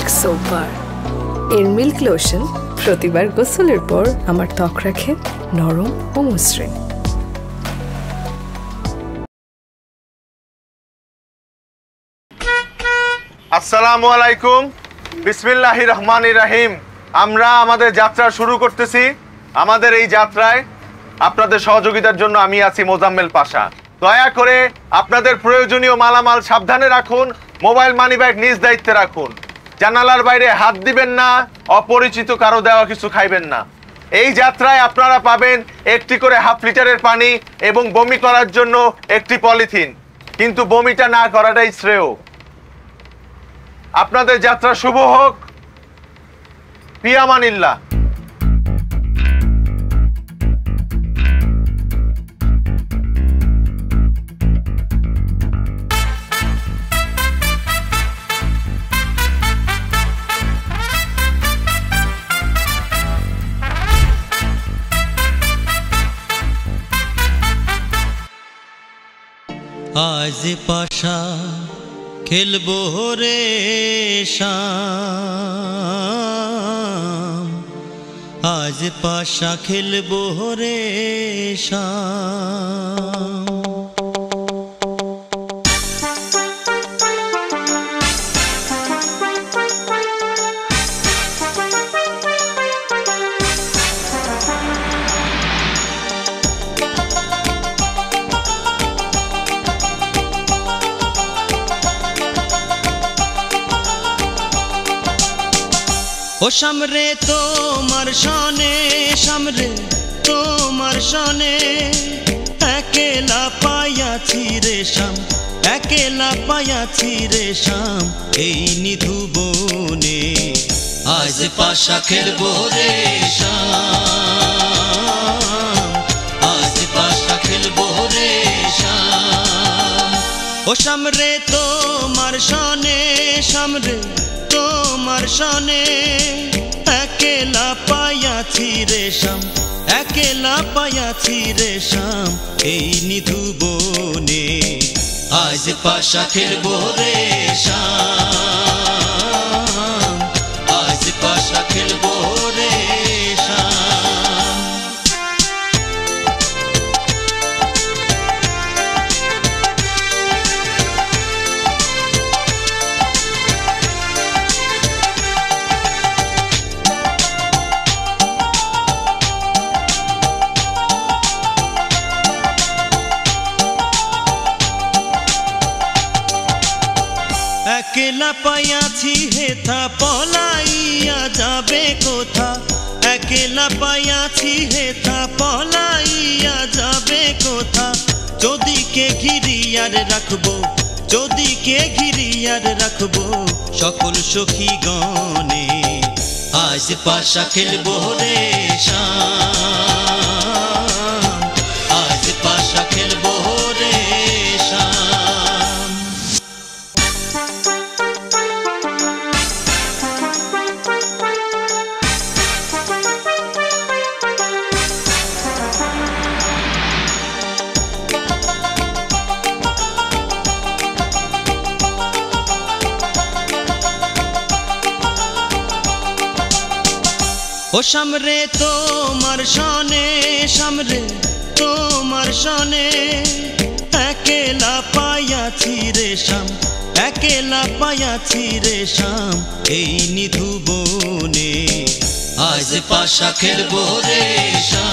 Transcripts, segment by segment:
Milk soap bar. এর milk lotion প্রতিবার গোসলের পর আমার ত্বক রাখে নরম ও মসৃণ। আসসালামু আলাইকুম, বিসমিল্লাহির রহমানির রহিম। আমরা আমাদের যাত্রা শুরু করতেছি। আমাদের এই যাত্রায় আপনাদের সহযোগিতার জন্য আমি আছি মোজাম্মেল পাশা। দয়া করে আপনাদের প্রয়োজনীয় মালামাল সাবধানে রাখুন, মোবাইল মানিব্যাগ নিজ দায়িত্বে রাখুন, জানালার বাইরে হাত দিবেন না, অপরিচিত কারো দেওয়া কিছু খাইবেন না। এই যাত্রায় আপনারা পাবেন একটি করে হাফ লিটারের পানি এবং বমি করার জন্য একটি পলিথিন, কিন্তু বমিটা না করাটাই শ্রেয়। আপনাদের যাত্রা শুভ হোক। পিয়ামানিল্লাহ। আজ পাশা খেলবো রে শাম, আজ পাশা খেলবো রে শাম। ও সামরে তোমার সনে, সামরে তোমার সনে, একেলা পাইয়াছি রে শাম, একেলা পাইয়াছি রে শাম, এই নিধু বনে। আজ পাশা খেলবো রে শাম, আজ পাশা খেলবো রে শাম। ও সামরে তোমার সনে, সামরে তোমার সনে, একেলা পাইয়াছি রে শাম, একেলা পাইয়াছি রে শাম, এই নিধু বনে। আজ পাশা খেলবো রে শাম, আজ পাশা খেলবো রে শাম। একেলা পাইয়াছি হেথা, পলাইয়া যাবে কোথা, একেলা পাইয়াছি হেথা, পলাইয়া যাবে কোথা। যদি কে ঘিরিয়ার রাখবো, যদি কে ঘিরিয়ার রাখবো সকল সখী গণে। আজ পাশা খেলবো রে শাম, আজ পাশা খেলবো রে শাম। ও সামরে তোমার সনে, সামরে তোমার সনে, একেলা পাইয়াছি রে শাম, একেলা পাইয়াছি রে শাম, এই নিধু বনে। আজ পাশা খেলবো রে শাম,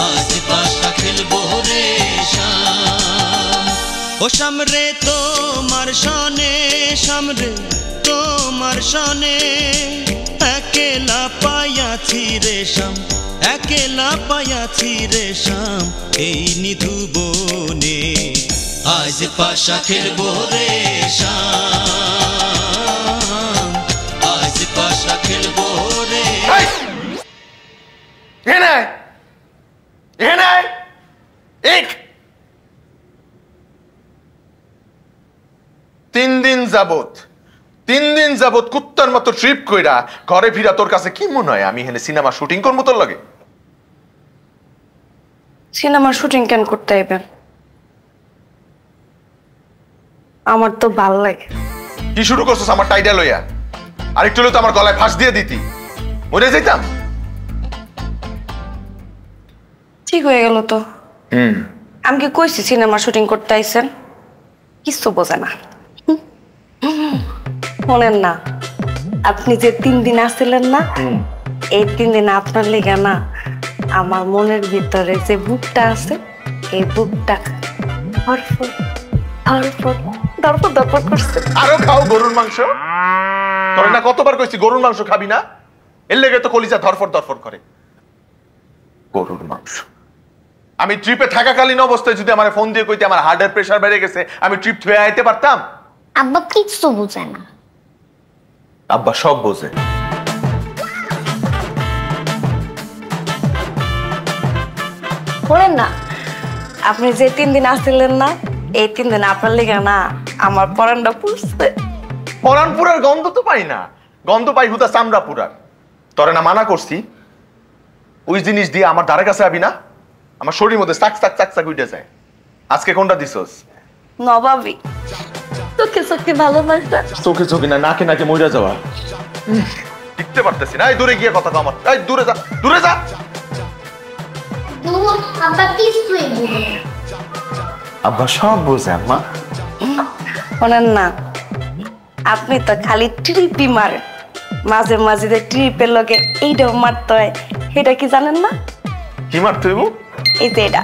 আজ পাশা খেলবো রে শাম। ও সামরে তোমার সনে, সামরে তোমার সনে, একেলা পাইয়াছি রে শাম, একেলা পাইয়াছি রে শাম, এই নিধু বনে। আজ পাশা খেলবো রে শাম, আজ পাশা খেলবো রে। এখানে এখানে এক 3 দিন যাবত, 3 দিন যাবত কুত্তার মতো ট্রিপ কইরা ঘরে ফিরা তোর কাছে কি মনে হয় আমি এখানে সিনেমা শুটিং করবো তোর লাগে? সিনেমার শুটিং কেন করতে আইবেন? আমার তো ভাল লাগে কি শুরু করছিস আমার টাইডা লইয়া? আরেকটু হলে তো আমার গলায় ফাঁস দিয়ে দিতি, মরে যেতাম। ঠিক হয়ে গেল তো। আমি কি কইছি সিনেমা শুটিং করতে আইছেন? কিছু বোঝে না। শোনেন না, আপনি যে 3 দিন আসছিলেন না, এই 3 দিন আপনার লেগে না আমার মনের ভিতরে যে বুকটা আছে, এই বুকটা ধরফর ধরফর ধরফর ধরফর করছে। আরো খাও গরুর মাংস। তোর না কতবার কইছি গরুর মাংস খাবি না, এর লেগে তো কলিজা ধরফর ধরফর করে। গরুর মাংস। আমি ট্রিপে থাকাকালীন অবস্থায় যদি আমার ফোন দিয়ে কইতে আমার হার্টের প্রেসার বেড়ে গেছে, আমি ট্রিপ থুয়ে আইতে পারতাম? আব্বা কিচ্ছু বোঝে না। আব্বা সব বোঝে। শোনেন না, আপনি যে 3 দিন আসছিলেন না, এই 3 দিন আপনার লেগে না আমার পরানটা পুড়ছে। পরানপুরার গন্ধ তো পাই না, গন্ধ পাই হুদা চামড়াপুরার। তোরে না মানা করছি ওই জিনিস দিয়ে আমার ধারে কাছে আবি না, আমার শরীর মধ্যে চাক চাক চাক চাক উঠে যায়। আজকে কোনটা দিছস? নবাবি চোখে চোখে ভালোবাসা। চোখে চোখে না, নাকে নাকে মইরা যাওয়া। টিকতে পারতেছি না। এই দূরে গিয়ে কথা কম। এই দূরে যা, দূরে যা। আব্বা কিছুই বোঝে না। আব্বা সব বোঝে আম্মা। শোনেন না, আপনি তো খালি ট্রিপই মারেন, মাঝে মাঝে যে ট্রিপের লগে এইটাও মারতে হয়, এটা কি জানেন না? কি মারতে হইব? এই যে এটা,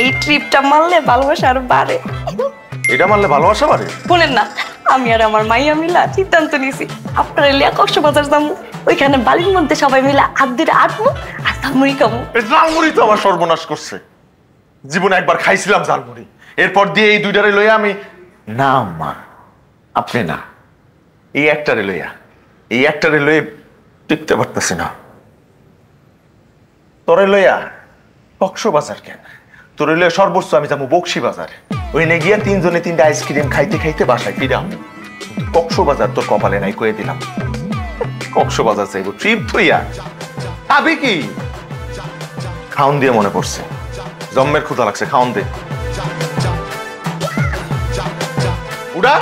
এই ট্রিপটা মারলে ভালোবাসা আরো বাড়ে। এটা মারলে ভালোবাসা বাড়ে? শোনেন না, আমি আর আমার মাইয়া মিলা সিদ্ধান্ত নিয়েছি আপনার এলিয়া কক্সবাজার যাবো, ওইখানে বালির মধ্যে সবাই মিলে আড্ডি আটবো আর ঝালমুড়ি খাবো। ঝালমুড়ি তো আমার সর্বনাশ করছে। জীবনে একবার খাইছিলাম ঝালমুড়ি, এরপর দিয়ে এই দুইটারে লইয়া আমি না আম্মা, আপনি না, এই একটারে লইয়ে টিকতে পারতেছি না। তোরে লইয়া কক্সবাজার কেন, তোরে লইয়া সর্বোচ্চ আমি যাবো বকশি বাজার। ওই নে গিয়া 3 জনে 3টা আইসক্রিম খাইতে খাইতে বাসায় ফিরাম। কক্সবাজার তোর কপালে নাই কয়ে দিলাম। কক্সবাজার যাইব ট্রিপ থইয়া খাবি কি? খাওন দিয়ে মনে পড়ছে, জম্মের ক্ষুধা লাগছে, খাওন দে। উড়া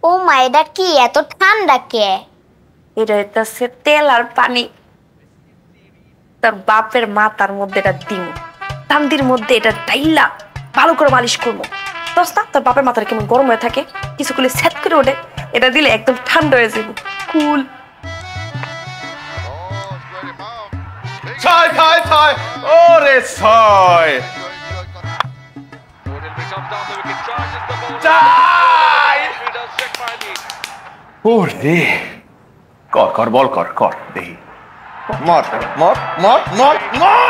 ও মা, এটা কি এত ঠান্ডা কে? এটা হইতেছে তেল আর পানি। তার বাপের মাথার মধ্যে এটা দিম, তান্দির মধ্যে এটা ডাইলা ভালো করে মালিশ করবো। দোস্তা, তোর বাপের মাথার কেমন গরম হয়ে থাকে, কিছু করলে সেট করে ওঠে, এটা দিলে একদম ঠান্ডা হয়ে যাবে। কুল ছয় ছয় ছয়, ওরে ছয় ওরে। কর কর বল কর কর দেখি। মর মর মর মর মর।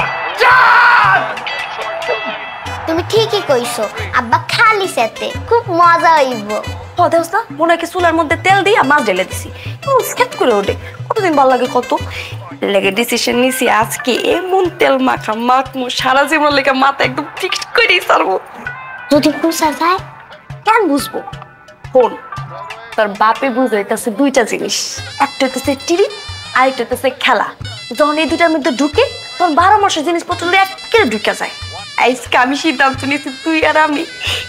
তুমি ঠিকই কইছো আব্বা, খালি সাথে খুব মজা হইব। দোস্তা, মনে হয় চুলার মধ্যে তেল দিয়ে মাছ ঢেলে দিছি, সেট করে ওঠে। কতদিন ভালো লাগে, কত লেগে ডিসিশন নিছি আজকে এমন তেল মাখা মাখমু সারা জীবন লেগে মাথা একদম ফিক্সড করে ছাড়বো। যদি বুঝা যায়? কেন বুঝবো? ফোন তোর বাপে বুঝাইতেছে 2টা জিনিস, একটা হইতেছে টিভি, আরেকটা হইতেছে খেলা। যখন এই 2টার মধ্যে ঢুকে তখন 12 মাসের জিনিসপত্র একেবারে ঢুকে যায়। আজকে আমি সিদ্ধান্ত নিয়েছি তুই আর আমি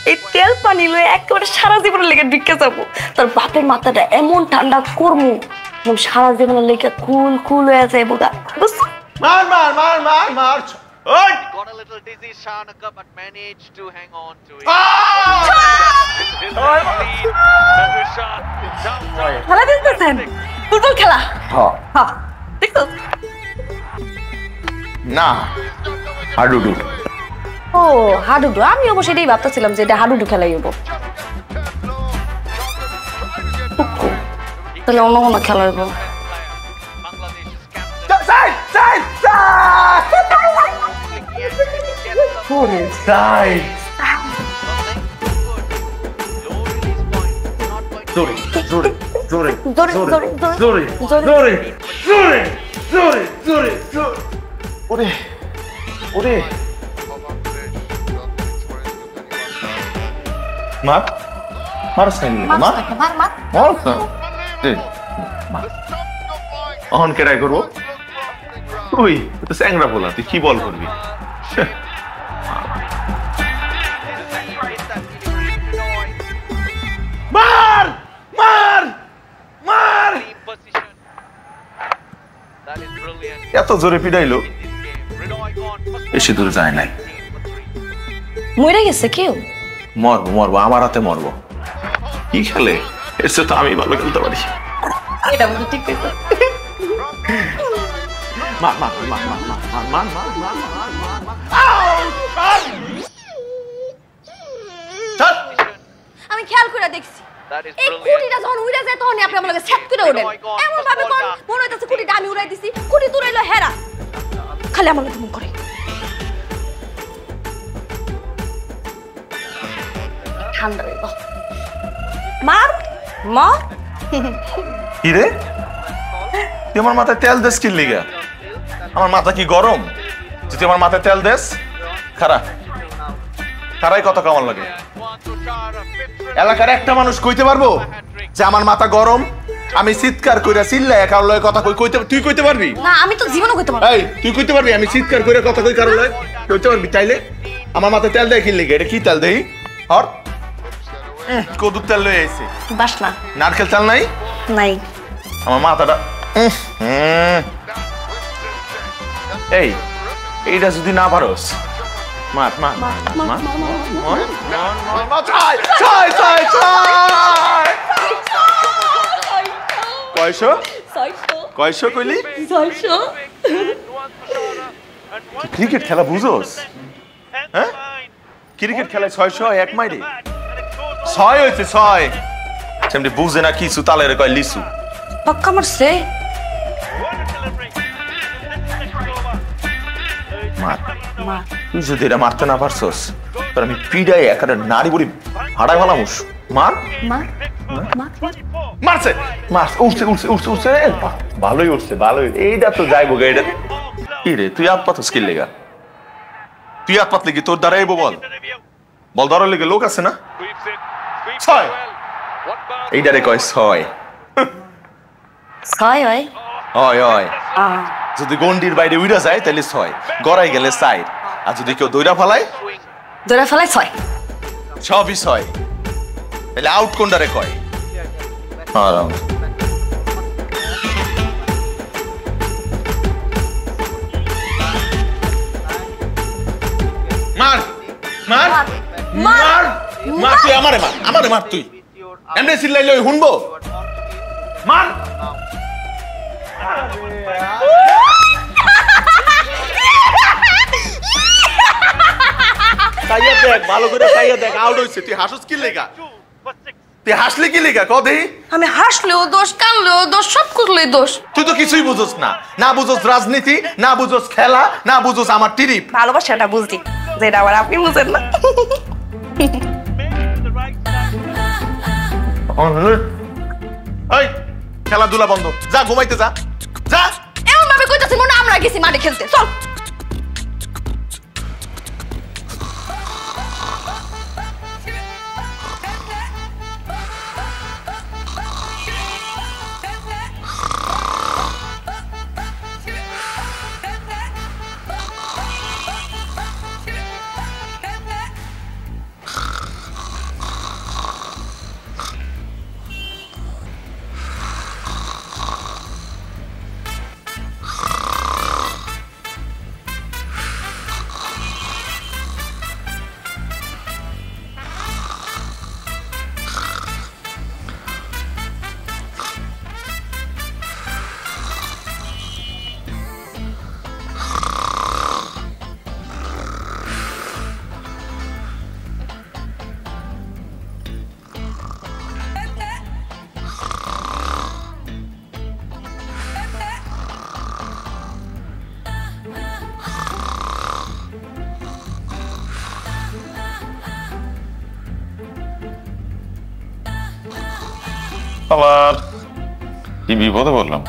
এই তেল পানি লয়ে একেবারে সারা জীবনের লেগে ঢুকে যাবো। তোর বাপের মাথাটা এমন ঠান্ডা করবো, সারা জীবনের লেগে কুল কুল হয়ে যায় বোধা। বুঝছো? মার মার মার মার মার। ওই Got a little dizzy, Shanaka, but managed to hang on to it. খেলা দেখতেছেন? ফুটবল খেলা? হ্যাঁ, দেখছো? না, হাডুডু। ও হাডুডু, আমি অবশ্যই এটাই ভাবতেছিলাম যে এটা হাডুডু খেলাই হবো। তাহলে অন্য কোনো খেলা হইব। জোরে জোরে জোরে জোরে জোরে জোরে জোরে জোরে জোরে জোরে জোরে ওরে ওরে মার মার সাইনি মা মার মার মার মা অহন কেডাই করবো তুই তো স্যাংরা বলা তুই কি বল করবি মার মার মার Position. That is brilliant. এত জোরে পিটাইলো This game. Renoy gone. বেশি দূর যায় নাই মরে গেছে কেউ? মরবো মরবো আমার হাতে মরবো কি খেলে এসে তো আমি ভালো খেলতে পারি এটা বলে ঠিক কইছো। মার মার মার মার মার মার মার মার আমি খেয়াল করে দেখছি That is এই brilliant. কুটিটা যখন উড়ে যায় তখন আপনি আমার লগে সেট করে ওঠেন এমন ভাবে কোন মনে হইতাছে কুটিটা আমি উড়াই দিছি কুটি তুরাইলো হেরা খালি আমার লগে মন করে ঠান্ডা হইব মার মা কি রে তুই আমার মাথায় তেল দেস কি লিগা আমার মাথা কি গরম তুই আমার মাথায় তেল দেস খারা খারাই কত কেমন লাগে এলাকার একটা মানুষ কইতে পারবো যে আমার মাথা গরম আমি চিৎকার কইরা চিল্লাই কারো লয় কথা কইতে তুই কইতে পারবি না আমি তো জীবনও কইতে পারবো এই তুই কইতে পারবি আমি চিৎকার কইরা কথা কই কারো লয় কইতে পারবি তাইলে আমার মাথায় তেল দেয় কি লিগা এটা কি তেল দেই হর কদুর তেল লয়ে আইছে বাস না নারকেল তেল নাই নাই আমার মাথাটা এই এইটা যদি না পারোস মার মার মার মার ছয় ছয় ছয় ছয় কয়শো কয়শো কইলি ক্রিকেট খেলা বুঝোস হ্যাঁ ক্রিকেট খেলায় 600 এক মাইরে 6 হইছে 6 সেমনি বুঝে না কিছু তালের কয় লিসু পাক্কা মারছে মার মার তুই যদি এটা মারতে না পারছস তোর আমি পিডাই একারে নারী বুড়ি হাড়াই ভালামুস মার মার মার মারছে মার উঠছে উঠছে উঠছে উঠছে ভালোই উঠছে ভালোই এইটা তো যাইবো গে এটা কি রে তুই হাত পাতস কি লেগা তুই হাত পাতলে কি তোর দ্বারা এবো বল বল ধরার লেগে লোক আছে না 6 এইটারে কয় 6 ছয় হয় হয় হয় যদি গন্ডির বাইরে উইরা যায় তাহলে 6 গড়াই গেলে 4 আর যদি কেউ দইরা ফালায় দৌড়া ফেলাই ছয় সবই 6 তাহলে আউট কোনটারে কয় আরাম মার মার মার মার তুই আমারে মার তুই এমনি চিল্লাইলে শুনবো মার তাইয়া দেখ ভালো করে তাইয়া দেখ আউট হইছে তুই হাসুস কি লেগা তুই হাসলি কি লেগা ক দেই আমি হাসলেও দোষ কানলেও দোষ সব করলেই দোষ তুই তো কিছুই বুঝোস না না বুঝোস রাজনীতি না বুঝোস খেলা না বুঝোস আমার টিরিপ ভালোবাসাটা বুঝলি যেটা আবার আপনি বুঝেন না এই খেলাধুলা বন্ধ যা ঘুমাইতে যা যা এমন ভাবে কইতাছি মনে হয় আমরা গেছি মাঠে খেলতে চল আবার কি বিপদে বললাম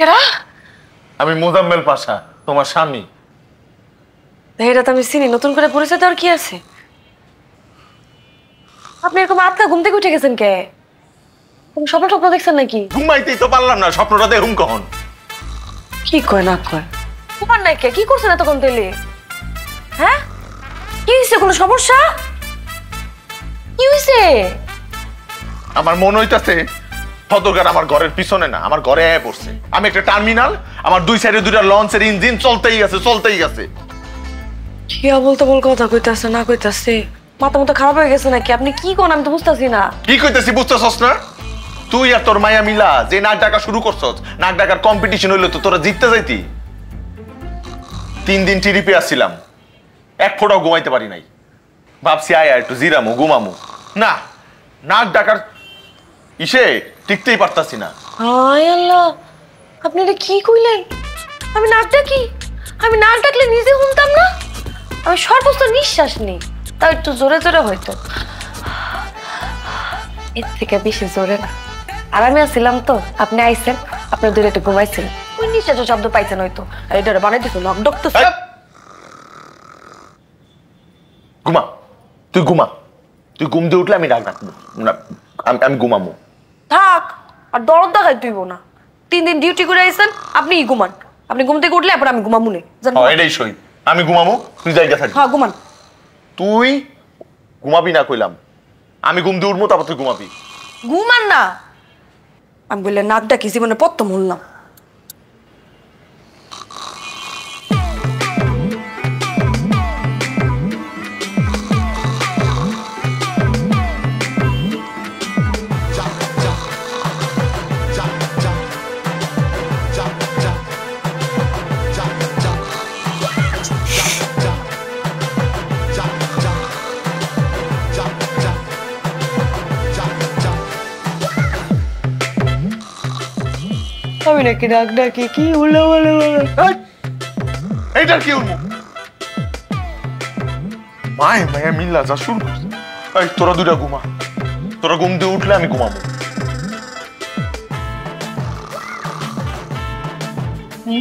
এরা আমি মোজাম্মেল পাশা, তোমার স্বামী। এটা তো আমি চিনি, নতুন করে পরিচয় দেওয়ার কি আছে? আপনি এরকম আটকা ঘুম থেকে উঠে গেছেন কে? তুমি স্বপ্ন টপ্ন দেখছেন নাকি? ঘুমাইতেই তো পারলাম না, স্বপ্নটা দেখুন কখন। কি কয় না কয় তোমার নাই কে? কি করছেন এতক্ষণ তেলে? হ্যাঁ, কি হয়েছে? কোনো সমস্যা? কি হয়েছে? আমার মনে হইতাছে সদরঘাট আমার ঘরের পিছনে না, আমার ঘরে আয়া পড়ছে। আমি একটা টার্মিনাল, আমার দুই সাইডে দুইটা লঞ্চের ইঞ্জিন চলতেই আছে। কি বলতে বল কথা কইতাছে না কইতাছে? মাথা মতো খারাপ হয়ে গেছে নাকি? আপনি কি কোন? আমি তো বুঝতেছি না। কি কইতেছি বুঝতেছস না? তুই আর তোর মায়া মিলা যে নাক ডাকা শুরু করছস, নাক ডাকার কম্পিটিশন হইলো তো তোরা জিততে যাইতি। 3 দিন ট্রিপে আসছিলাম, এক ফোঁটাও ঘুমাইতে পারি নাই। ভাবছি আয় একটু জিরামু ঘুমামু, না নাক ডাকার ইসে টিকতেই পারতাছি না। হায় আল্লাহ, আপনি এটা কি কইলেন? আমি নাক ডাকি? আমি নাক ডাকলে নিজে শুনতাম না? আমি সর্বোচ্চ নিঃশ্বাস নেই, তাও একটু জোরে জোরে হয়তো, এর থেকে বেশি জোরে না। আর আমি আসছিলাম তো, আপনি আইছেন, আপনার দূরে একটু ঘুমাইছিলেন, ওই নিঃশ্বাসের শব্দ পাইছেন হয়তো, আর এটা বানাই দিচ্ছিল লক ডক তো। ঘুমা, তুই ঘুমা, তুই ঘুম দিয়ে উঠলে আমি ডাক ডাকবো না, আমি ঘুমামু। থাক, আর দরদ দেখাই তুইব না। 3 দিন ডিউটি করে আইছেন, আপনি ঘুমান। আপনি ঘুম থেকে উঠলে এরপর আমি ঘুমামু নে। এটাই সই, আমি ঘুমামু, তুই জায়গা থাকবি। হ্যাঁ ঘুমান। তুই ঘুমাবি না কইলাম, আমি ঘুম দিয়ে উঠবো, তারপর তুই ঘুমাবি। ঘুমান না, আমি বললে নাক ডাকি জীবনে প্রথম শুনলাম। আমি নাকি ডাক ডাকি? কি উল্লো বলে এইটার কি উঠবো? মায় মায়া মিল্লা যা শুরু করছে। এই তোরা দুইটা ঘুমা, তোরা ঘুম দিয়ে উঠলে আমি ঘুমাবো।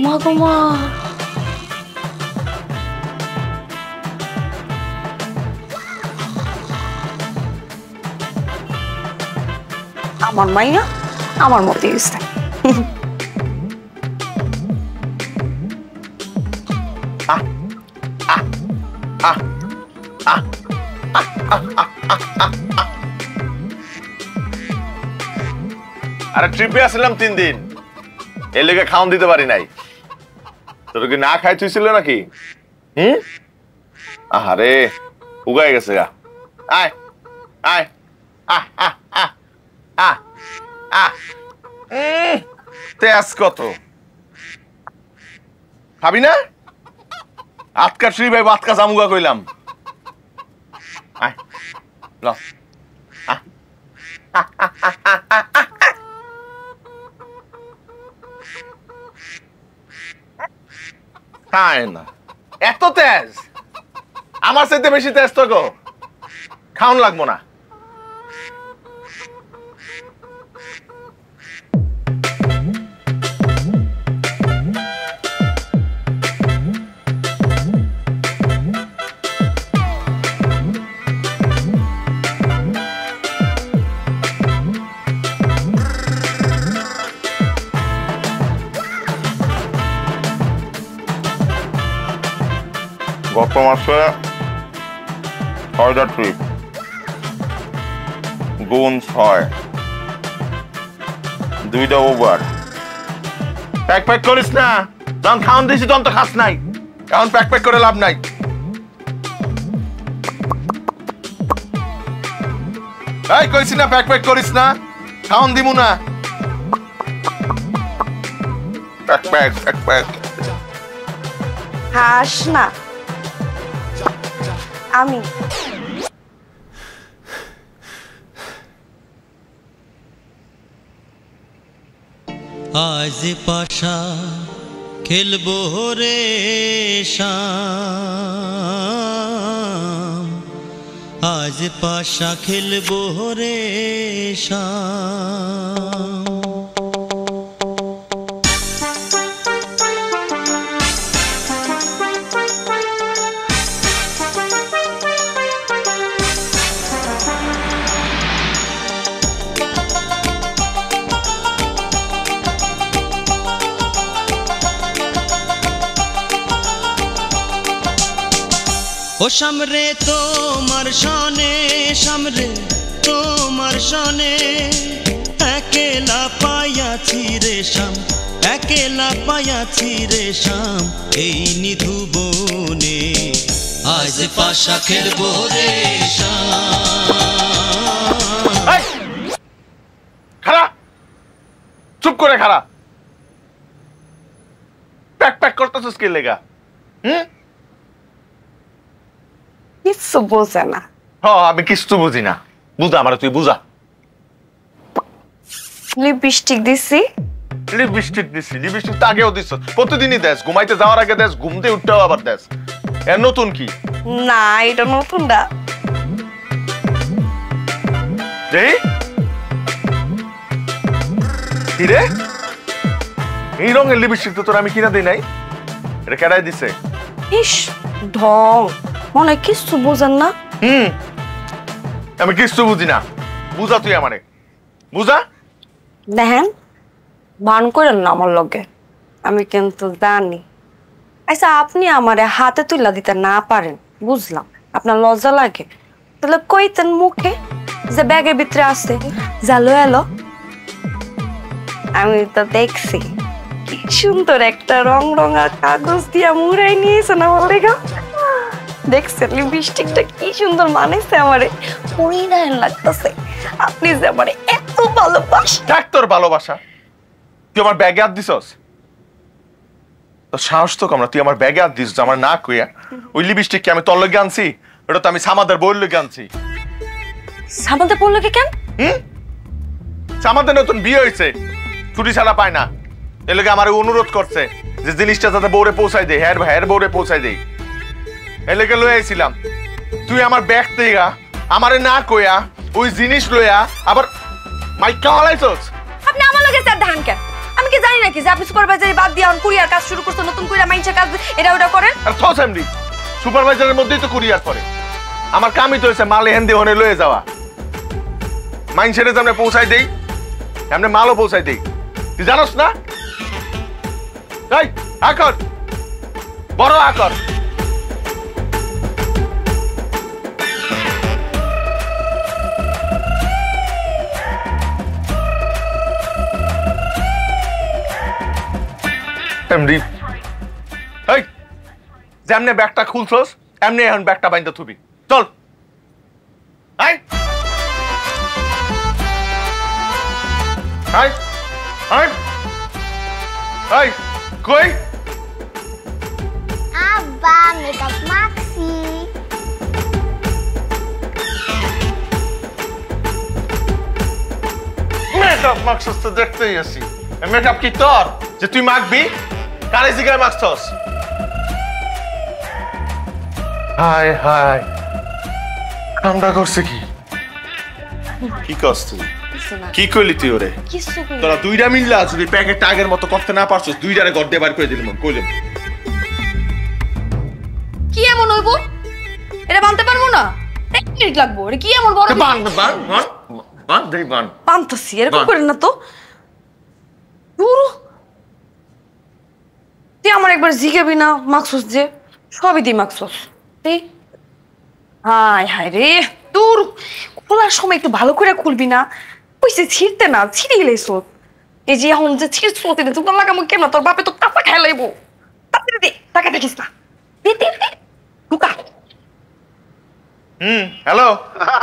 মা গো মা, আমার মাইয়া আমার মতে গেছে। আরে ট্রিপে আসলাম 3 দিন, এর লেগে খাওয়ান দিতে পারি নাই। তোর কি না খাই তুইছিল নাকি? আহারে উগাই গেছে গা। আয় আয়, তেজ কত খাবি না? আটকা শ্রী ভাই বাতকা জামুগা কইলাম। আয় ল, খায় না, এত তেজ? আমার চাইতে বেশি তেজ তো গো, খাওন লাগবো না। গত মাসে 6টা ট্রিপ, গুণ 6, 2টা ওভার। প্যাক করিস না, যখন খাওয়ান দিয়েছি তখন তো খাস নাই, এখন প্যাক করে লাভ নাই। এই কইছি না প্যাক করিস না, খাওয়ান দিমু না। প্যাক হাস না, আমি আজ পাশা খেলবো রে শাম, আজ পাশা খেলবো রে শাম। ও সামরে তোমার সনে, সামরে তোমার সনে, একেলা পাইয়াছি রে শাম, একেলা পাইয়াছি রে শাম, এই নিধু বনে আজ পাশা খেলবো রে শাম। খাড়া, চুপ করে খাড়া। প্যাক প্যাক করতেছিস কি লেগা? কিছু বোঝে না। আমি কিছু বুঝি না। বুঝা আমার, তুই বুঝা। লিপস্টিক দিছি। লিপস্টিক দিছি? লিপস্টিক তো আগেও দিছ, প্রতিদিনই দেস, ঘুমাইতে যাওয়ার আগে দেস, ঘুমতে উঠতেও আবার দেস। এর নতুন কি? না, এটা নতুন না। কি রে, এই রঙের লিপস্টিক তো তোর আমি কিনা দিই নাই। এটা কেডাই দিছে? ইস ঢং, মনে কিছু বোঝেন না। আমি কিছু বুঝি না। বুঝা তুই আমারে, বুঝা। দেখেন, বান করেন না আমার লগে, আমি কিন্তু জানি। আচ্ছা, আপনি আমারে হাতে তুলা দিতে না পারেন, বুঝলাম। আপনার লজ্জা লাগে, তাহলে কইতেন মুখে যে ব্যাগের ভিতরে আছে, জালো এলো। আমি তো দেখছি কি সুন্দর একটা রং রঙা কাগজ দিয়া মুড়াই নিয়েছেন আমার লেগা। দেখছেন লিপস্টিকটা কি সুন্দর মানেছে আমারে, পরিণাম লাগতেছে। আপনি যে আমারে এত ভালোবাসেন। দেখ তোর ভালোবাসা, তুই আমার ব্যাগে হাত দিছস? তোর সাহস তো কম না, তুই আমার ব্যাগে হাত দিস আমার না কইয়া। ওই লিপস্টিক কি আমি তোর লগে আনছি? ওটা তো আমি সামাদের বউর লগে আনছি। সামাদের বউর লগে কেন? সামাদের নতুন বিয়ে হয়েছে, ছুটি ছাড়া পায় না, এর লগে আমার অনুরোধ করছে যে জিনিসটা যাতে বউরে পৌঁছাই দেয়, হ্যার বউরে পৌঁছাই দেয়। এর লগে লয়ে আইছিলাম, তুই আমার ব্যাগ থেকে আমারে না কইয়া ওই জিনিস লইয়া আবার মাইকা হলাইছস। আপনি আমার লগে স্যার ধান কেন? আমি কি জানি নাকি যে আপনি সুপারভাইজারি বাদ দিয়ে এখন কুরিয়ার কাজ শুরু করতে, নতুন কইরা মাইনছে কাজ এটা ওটা করেন? আর থস এমডি, সুপারভাইজারের মধ্যেই তো কুরিয়ার করে। আমার কামই তো হইছে মাল এহেন দিয়ে ওখানে লয়ে যাওয়া। মাইনছেরে যেমন পৌঁছাই দেই, এমনি মালও পৌঁছাই দেই। তুই জানোস না? এই আকর, বড় আকর। এমডি, এই যেমনে ব্যাগটা খুলছস এমনি এখন ব্যাগটা বাইন্দা থুবি। চল আই আই আই আই কই? আব্বা মেকআপ মাখছি। মেকআপ মাখছস তো দেখতেই আছি। মেকআপ কি তোর যে তুই মাখবি? কারে জিগায় মাখছস? হায় হায়, কামটা করছে কি? কি করছ তুই? কি কইলি তুই ওরে? তোরা দুইটা মিললা যদি প্যাকেটটা আগের মতো করতে না পারছস, দুইটারে গড় দিয়ে বার করে দিলাম। কইলাম কি এমন হইব? এটা বানতে পারবো না, 1 মিনিট লাগবো। এটা কি এমন বড়? বান বান বান বান দেই বান। বানতাছি, এরকম করেন না তো। দূর, তুই আমার একবার জিগাবি না মাকসুস যে সবই দি মাকসুস। হায় হায় রে, দূর, খোলার সময় একটু ভালো করে খুলবি না? কইছে ছিঁড়তে না, ছিঁড়ে গেলেছো। এই যে এখন যে ছিঁড়ছো তোমার লাগামো কেমন? তোর বাপে তো টাকা খাই লাইবো। তাড়াতাড়ি দে, টাকা দেখিস না। দে দে দে, ঢুকা। হ্যালো।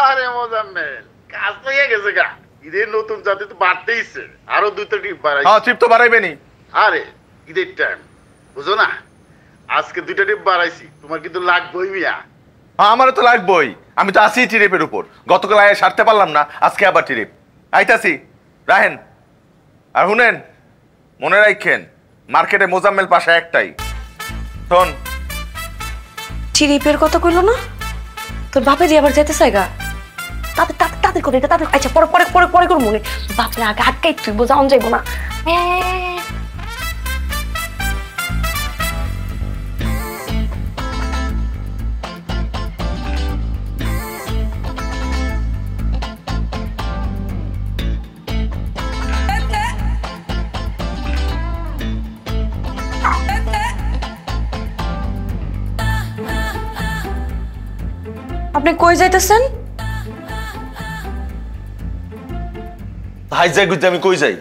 আরে মোজাম্মেল, কাজ তো হয়ে গেছে গা। ঈদের নতুন জাতি তো বাড়তেইছে, আরো 2টা ট্রিপ বাড়াই। হ্যাঁ, ট্রিপ তো বাড়াইবেনি। আরে ঈদের টাইম বুঝো না, আজকে 2টা ট্রিপ বাড়াইছি, তোমার কিন্তু লাগবেই মিয়া। হ্যাঁ, আমারও তো লাগবেই। আমি তো আছি ট্রিপের উপর। গতকাল আয় সারতে পারলাম না, আজকে আবার ট্রিপ। আইতাছি, রাহেন। আর শুনেন, মনে রাখেন মার্কেটে মোজাম্মেল পাশা একটাই। শোন, ট্রিপের কথা কইলো না? তোর বাপে যে আবার যেতে চাই গা। তাদের করে এটা তাদের। আচ্ছা, পরে পরে পরে পরে করবো মনে। বাপরে আগে আটকাই তুই বোঝাও যাইবো না। আপনি কই যাইতেছেন? হাই যাই গুজে আমি কই যাই?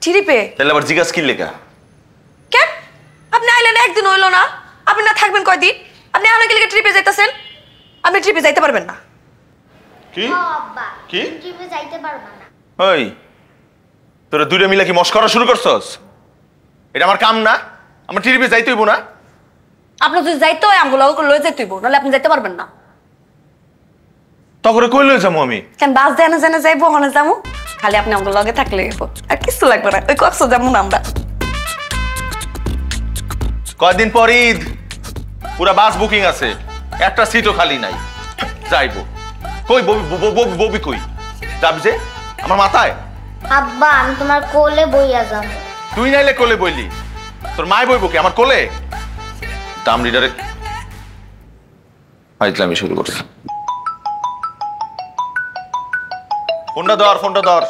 ট্রিপে। তাহলে আবার জিজ্ঞাসা কি লেখা? কেন? আপনি আইলেন একদিন হইলো না, আপনি না থাকবেন কয়দিন? আপনি এখন কি ট্রিপে যাইতেছেন? আপনি ট্রিপে যাইতে পারবেন না। কি আব্বা কি ট্রিপে যাইতে পারবা না। ওই তোরা দুইটা মিলে কি মস্করা শুরু করছস? এটা আমার কাম না, আমার ট্রিপে যাইতে হইব না। আপনি যদি যাইতে হয় আমগুলো লয়ে যাইতে হইব, নাহলে আপনি যাইতে পারবেন না। তখন কই লই যাবো আমি? কেন বাস দেনে জেনে যাইবো, ওখানে যাবো, খালি আপনি আমগুলো লগে থাকলে হইব, আর কিছু লাগবে না। ওই কক্স যাবো না আমরা। কয়দিন পর ঈদ, পুরা বাস বুকিং আছে, একটা সিটও খালি নাই। যাইবো কই? ববি কই যাবি যে? আমার মাথায়। আব্বা আমি তোমার কোলে বইয়া যাবো। তুই নাইলে কোলে বইলি, তোর মায় বইব কি আমার কোলে? দাম রিডারে ফাইজলামি শুরু করছে। ফোনটা ধর, ফোনটা ধর,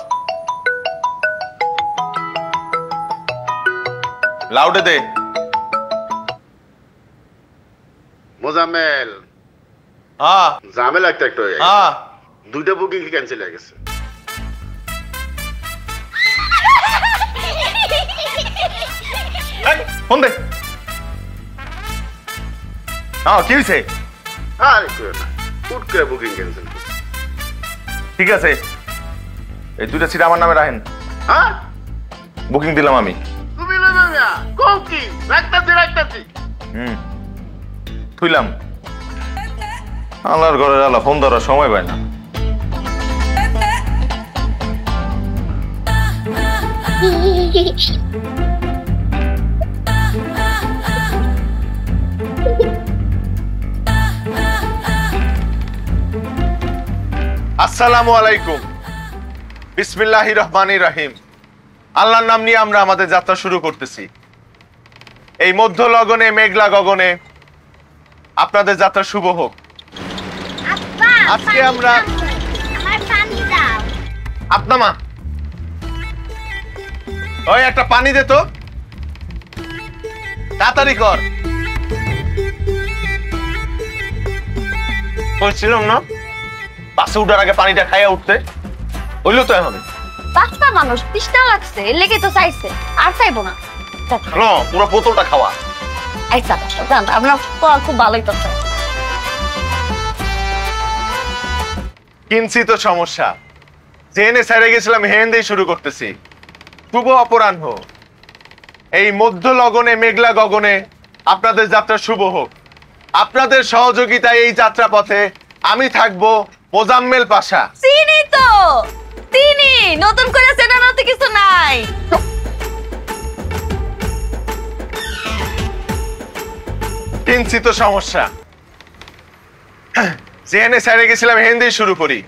লাউডে দে। মোজাম্মেল, হ্যাঁ ঝামেলা একটা হয়ে গেছে। হ্যাঁ, দুইটা বুকিং কি ক্যান্সেল হয়ে গেছে। ফোন দে। হ্যাঁ কি হয়েছে? আর একটু না, হুট করে বুকিং ক্যান্সেল করছে। ঠিক আছে, এই দুইটা সিট আমার নামে রাখেন। হ্যাঁ বুকিং দিলাম আমি। তুমি লইবে না কও কি? রাখতাছি। থুইলাম। আল্লাহর ঘরের আল্লাহ ফোন ধরার সময় পায় না। আসসালামু আলাইকুম, বিসমিল্লাহির রহমানির রহিম। আল্লাহর নাম নিয়ে আমরা আমাদের যাত্রা শুরু করতেছি। এই মধ্য লগনে মেঘলা গগনে আপনাদের যাত্রা শুভ হোক। আব্বা আজকে আমরা আমার পানি দাও। আপনা মা, ওই একটা পানি দে তো, তাড়াতাড়ি কর। বলছিলাম না বাসে উঠার আগে পানিটা খাইয়া উঠতে, হইলো তো এখন। বাচ্চা মানুষ তৃষ্ণা লাগছে, এর লেগে তো চাইছে, আর চাইবো না। পুরো বোতলটা খাওয়া। আচ্ছা জান, আপনার খুব ভালোই তো। কিনছি তো সমস্যা, জেনে সাইরে গেছিলাম হেন দিয়ে শুরু করতেছি। শুভ অপরাহ্ন, এই মধ্য লগনে মেঘলা গগনে আপনাদের যাত্রা শুভ হোক। আপনাদের সহযোগিতায় এই যাত্রা পথে আমি থাকবো মোজাম্মেল পাশা। চিনি তো, চিনি, নতুন করে চেনানোর তো কিছু নাই। কিনছি তো সমস্যা, জেনে সাইরে গেছিলাম হেন দিয়ে শুরু করি।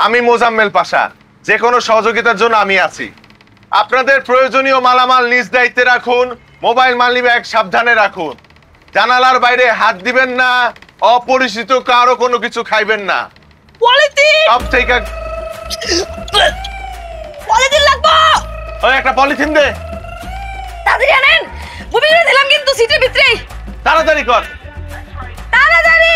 আমি মোজাম্মেল পাশা, যে কোনো সহযোগিতার জন্য আমি আছি। আপনাদের প্রয়োজনীয় মালামাল নিজ দায়িত্বে রাখুন, মোবাইল মানি ব্যাগ সাবধানে রাখুন, জানালার বাইরে হাত দিবেন না, অপরিচিত কারো কোনো কিছু খাইবেন না। পলিথিন, সব থেকে পলিথিন লাগবো। ওই একটা পলিথিন দে, তাড়াতাড়ি আনেন, বুবি করে দিলাম কিন্তু সিটের ভিতরে। তাড়াতাড়ি কর, তাড়াতাড়ি।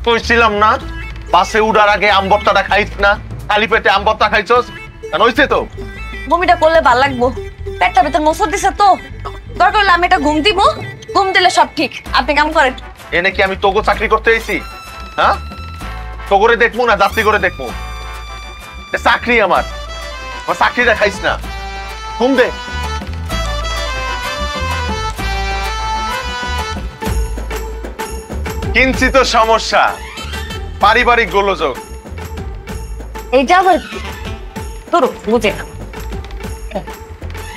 কইছিলাম না বাসে উঠার আগে আমবত্তাটা খাইছ না, খালি পেটে আমবত্তা খাইছস, হইছে তো। বমিটা করলে ভাল লাগবো, পেটটা ভেতর মোচড় দিছে তো। দরকার হলে আমি এটা ঘুম দিব, ঘুম দিলে সব ঠিক। আপনি কাম করেন। এনে কি আমি তোগো চাকরি করতে আইছি? হ্যাঁ, তোগরে দেখবো না যাত্রী করে দেখবো? চাকরি আমার, চাকরিটা খাইস না। ঘুম দে। কিনছি তো সমস্যা, পারিবারিক গোলযোগ। এইটা আবার তোর বুঝে না।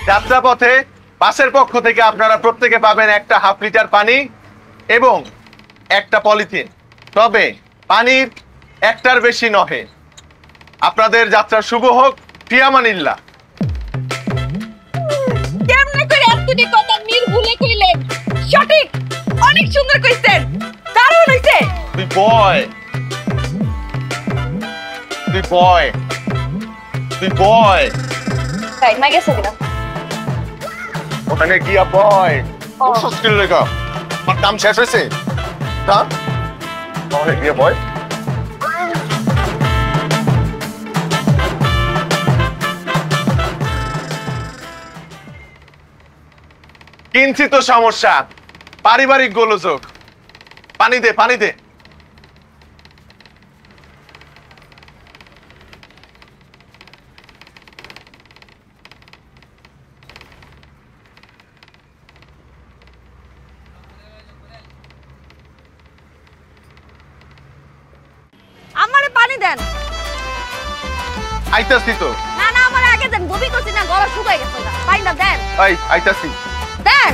যাত্রাপথে বাসের পক্ষ থেকে আপনারা প্রত্যেকে পাবেন একটা হাফ লিটার পানি এবং একটা পলিথিন, তবে পানির একটার বেশি নহে। আপনাদের যাত্রা শুভ হোক, ফিয়ামানিল্লাহ। কেমনে করে এতটি কথা নির্ভুলে কইলেন? সঠিক, অনেক সুন্দর কইছেন, দারুণ হইছে। তুই বয়, তুই বয়, তুই বয়, টাইম গেছে কিনা? ওখানে গিয়া বয়। বসস কি লেগা? আমার কাম শেষ হয়েছে তা হয়ে গিয়ে বয়। কিঞ্চিত সমস্যা, পারিবারিক গোলযোগ। পানি দে, পানি দে। আমারে পানি দেন। আইতাছি তো। না না, আমার আগে দেন, বমি করছি না, গলা শুকাই গেছে না। পানিটা দেন। এই আইতাছি। দেন,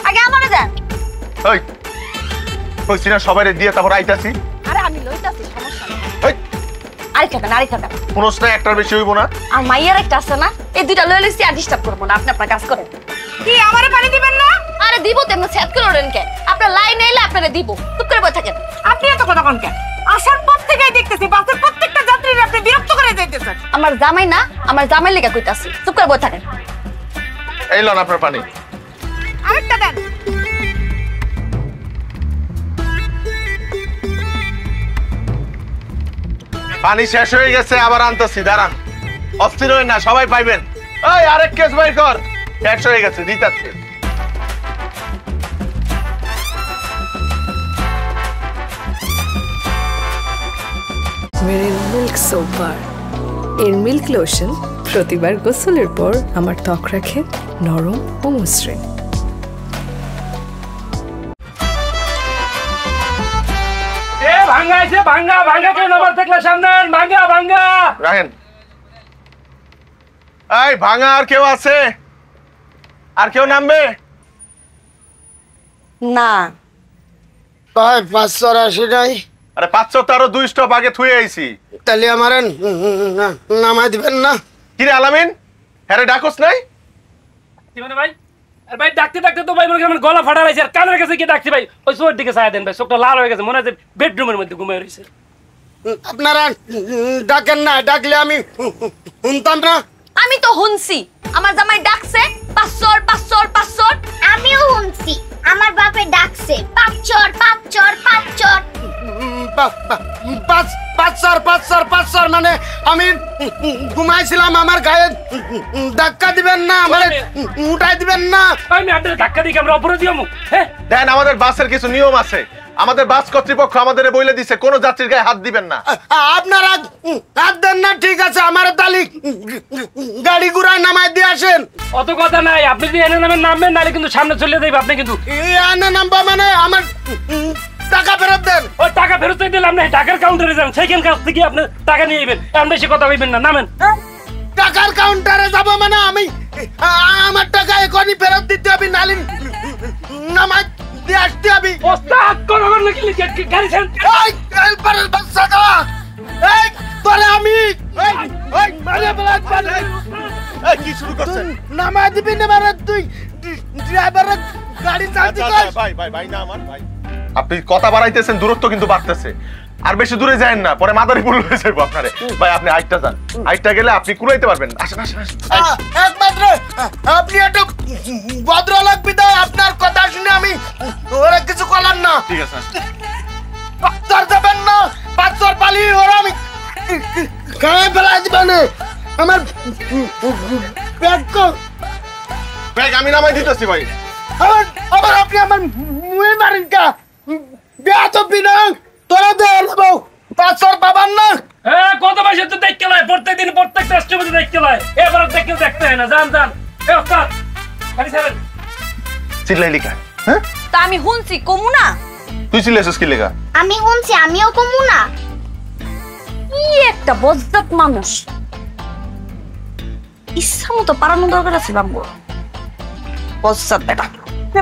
আগে আমারে দেন। এই কইছি না সবাইরে দিয়ে তারপর আইতাছি। আরে আমি লইতাছি, সমস্যা নেই। এই আরেকটা দেন, আরেকটা দেন। কোনস না একটার বেশি হইব না। আর মাইয়ার একটা আছে না, এই দুইটা লয়ে লইছি, আর ডিস্টার্ব করবো না। আপনি আপনার কাজ করেন। কি আমারে পানি দিবেন না? আরে দিব তো, এমন সেট করে ওরেন কে? আপনার লাইন এলে আপনারে দিব, চুপ করে বসে থাকেন। আপনি এত কথা কোন কেন? আসার পর থেকেই দেখতেছি বাসের প্রত্যেকটা যাত্রীর আপনি বিরক্ত করে যাইতেছেন। আমার জামাই না, আমার জামাই লেগে কইতাছি, চুপ করে বসে থাকেন। এই লন আপনার পানি। আরেকটা দেন। পানি শেষ হয়ে গেছে, আবার আনতেছি, দাঁড়ান। অস্থির হই না, সবাই পাইবেন। এই আরেক কেস বাইর কর। শেষ হয়ে গেছে, দিতাছে। মেরিল মিল্ক সোপ বার। এর মিল্ক লোশন প্রতিবার গোসলের পর আমার ত্বক রাখে নরম ও মসৃণ। ভাঙ্গা আছে, ভাঙ্গা ভাঙ্গা কেন আবার দেখলে সামনে? ভাঙ্গা ভাঙ্গা রাখেন। এই ভাঙা আর কেউ আছে? আর কেউ নামবে? না। ভাই 580 নাই। আরে 500 তো আরো 2 স্টপ আগে থুয়ে আইছি। তাহলে আমার নামাই দিবেন না? কিরে আলামিন, হ্যাঁ ডাকস নাই? কি মানে ভাই? আর ভাই ডাকতে ডাকতে তো ভাই মনে আমার গলা ফাটা লাইছে, আর কানের কাছে কি ডাকছি ভাই? ওই চোর দিকে ছায়া দেন ভাই, চোখটা লাল হয়ে গেছে, মনে হচ্ছে বেডরুমের মধ্যে ঘুমিয়ে রইছে। আপনারা ডাকেন না, ডাকলে আমি শুনতাম না। আমি তো হুনছি, আমার জামাই ডাকছে 500 500 500। আমিও শুনছি আমার বাপে ডাকছে 5 5 5 মানে আমি ঘুমাইছিলাম, আমার গায়ে ধাক্কা দিবেন না, আমার উঠাই দিবেন না। আমি আপনার ধাক্কা দিকে আমরা অপরাধী হবো? হ্যাঁ দেন, আমাদের বাসের কিছু নিয়ম আছে। আমাদের বাস কর্তৃপক্ষ আমাদের বলে দিছে কোন যাত্রীর গায়ে হাত দিবেন না। আপনারা হাত দেন না, ঠিক আছে, আমার তালি গাড়ি ঘুরায় নামাই দিয়ে আসেন। অত কথা নাই, আপনি যদি এনে নামেন নামবেন, নাহলে কিন্তু সামনে চলে যাইবে। আপনি কিন্তু এনে নামবো মানে আমার টাকা ফেরত দেন। ওই টাকা ফেরত দিলে আপনি টাকার কাউন্টারে যান, সেইখান কাছ থেকে আপনি টাকা নিয়ে যাবেন। এমন বেশি কথা হইবেন না, নামেন। টাকার কাউন্টারে যাবো মানে আমি আমার টাকা এখনই ফেরত দিতে হবে, নালি নামাই দিয়ে আসতে হবে। ওস্তাদ কোন নাকি গাড়ি ছেন? এই এলপারের বাচ্চা দাও, এই তোরে আমি এই মারে বলাত পারে। এই কি শুরু করছেন? নামাই দিবি না মানে তুই ড্রাইভারের গাড়ি চালাতে কই? ভাই ভাই ভাই না আমার ভাই। আপনি কথা বাড়াইতেছেন, দূরত্ব কিন্তু বাড়তেছে। আর বেশি দূরে যায়েন না, পরে মাদারি ভুল হয়ে যাবে আপনারে। ভাই আপনি হাইটটা যান, হাইটটা গেলে আপনি কুড়াইতে পারবেন। আসেন আসেন আসেন। একমাত্র আপনি একটু ভদ্রলোক বিদায়, আপনার কথা শুনে আমি ওরা কিছু করলাম না। ঠিক আছে। 500 দেবেন না, 500 পালি ওরা আমি গায়ে ফেলাই দিবেন। আমার ব্যাগ আমি নামাই দিতেছি ভাই। আবার আপনি আমার মুয়ে মারেন কা? বিয়া তো বিনা তোরা দে নেবো 500 পাবেন না। হ্যাঁ কত মাসে তো দেখতে লাই, প্রত্যেকদিন প্রত্যেকটা স্টেশনে দেখতে লাই, এবার দেখতে হয় না। যান যান। এ ওস্তাদ গাড়ি ছেড়েন। চিল্লাইলি কেন? হ্যাঁ তা আমি হুনছি, কমু না? তুই চিল্লাইছিস কি লেগা? আমি শুনছি, আমিও কমু না। কি একটা বজ্জাত মানুষ, ইচ্ছা মতো পারানো দরকার আছে বাবু। বজ্জাত বেটা।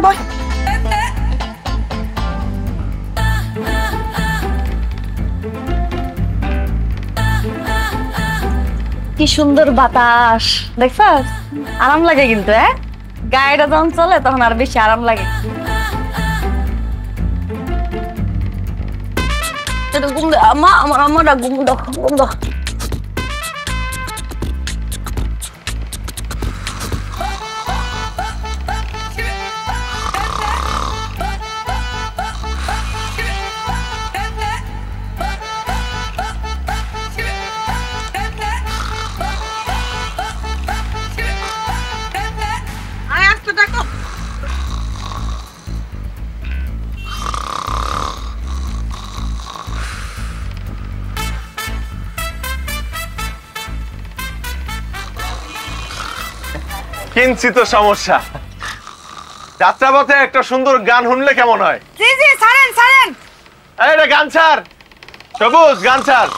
বল। কি সুন্দর বাতাস দেখছস, আরাম লাগে কিন্তু। গাড়িটা যখন চলে তখন আর বেশি আরাম লাগে। আমার আমার ঘুম দাও, ঘুম দাও। কিঞ্চিত সমস্যা। যাত্রাপথে একটা সুন্দর গান শুনলে কেমন হয়? জি জি ছাড়েন ছাড়েন। এই রে গান ছাড়, সবুজ গান ছাড়,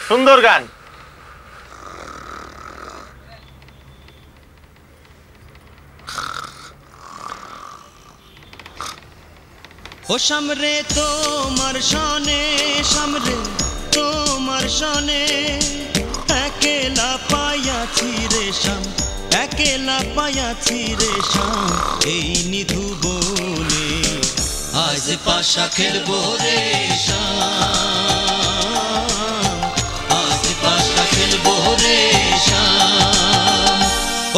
সুন্দর গান। ও সামরে তোমার সনে, সামরে তোমার সনে, একেলা পাইয়াছি রে শাম, একেলা পাইয়াছি রে শাম, এই নিধু বনে আজ পাশা খেলবো রে শাম, আজ পাশা খেলবো রে শাম।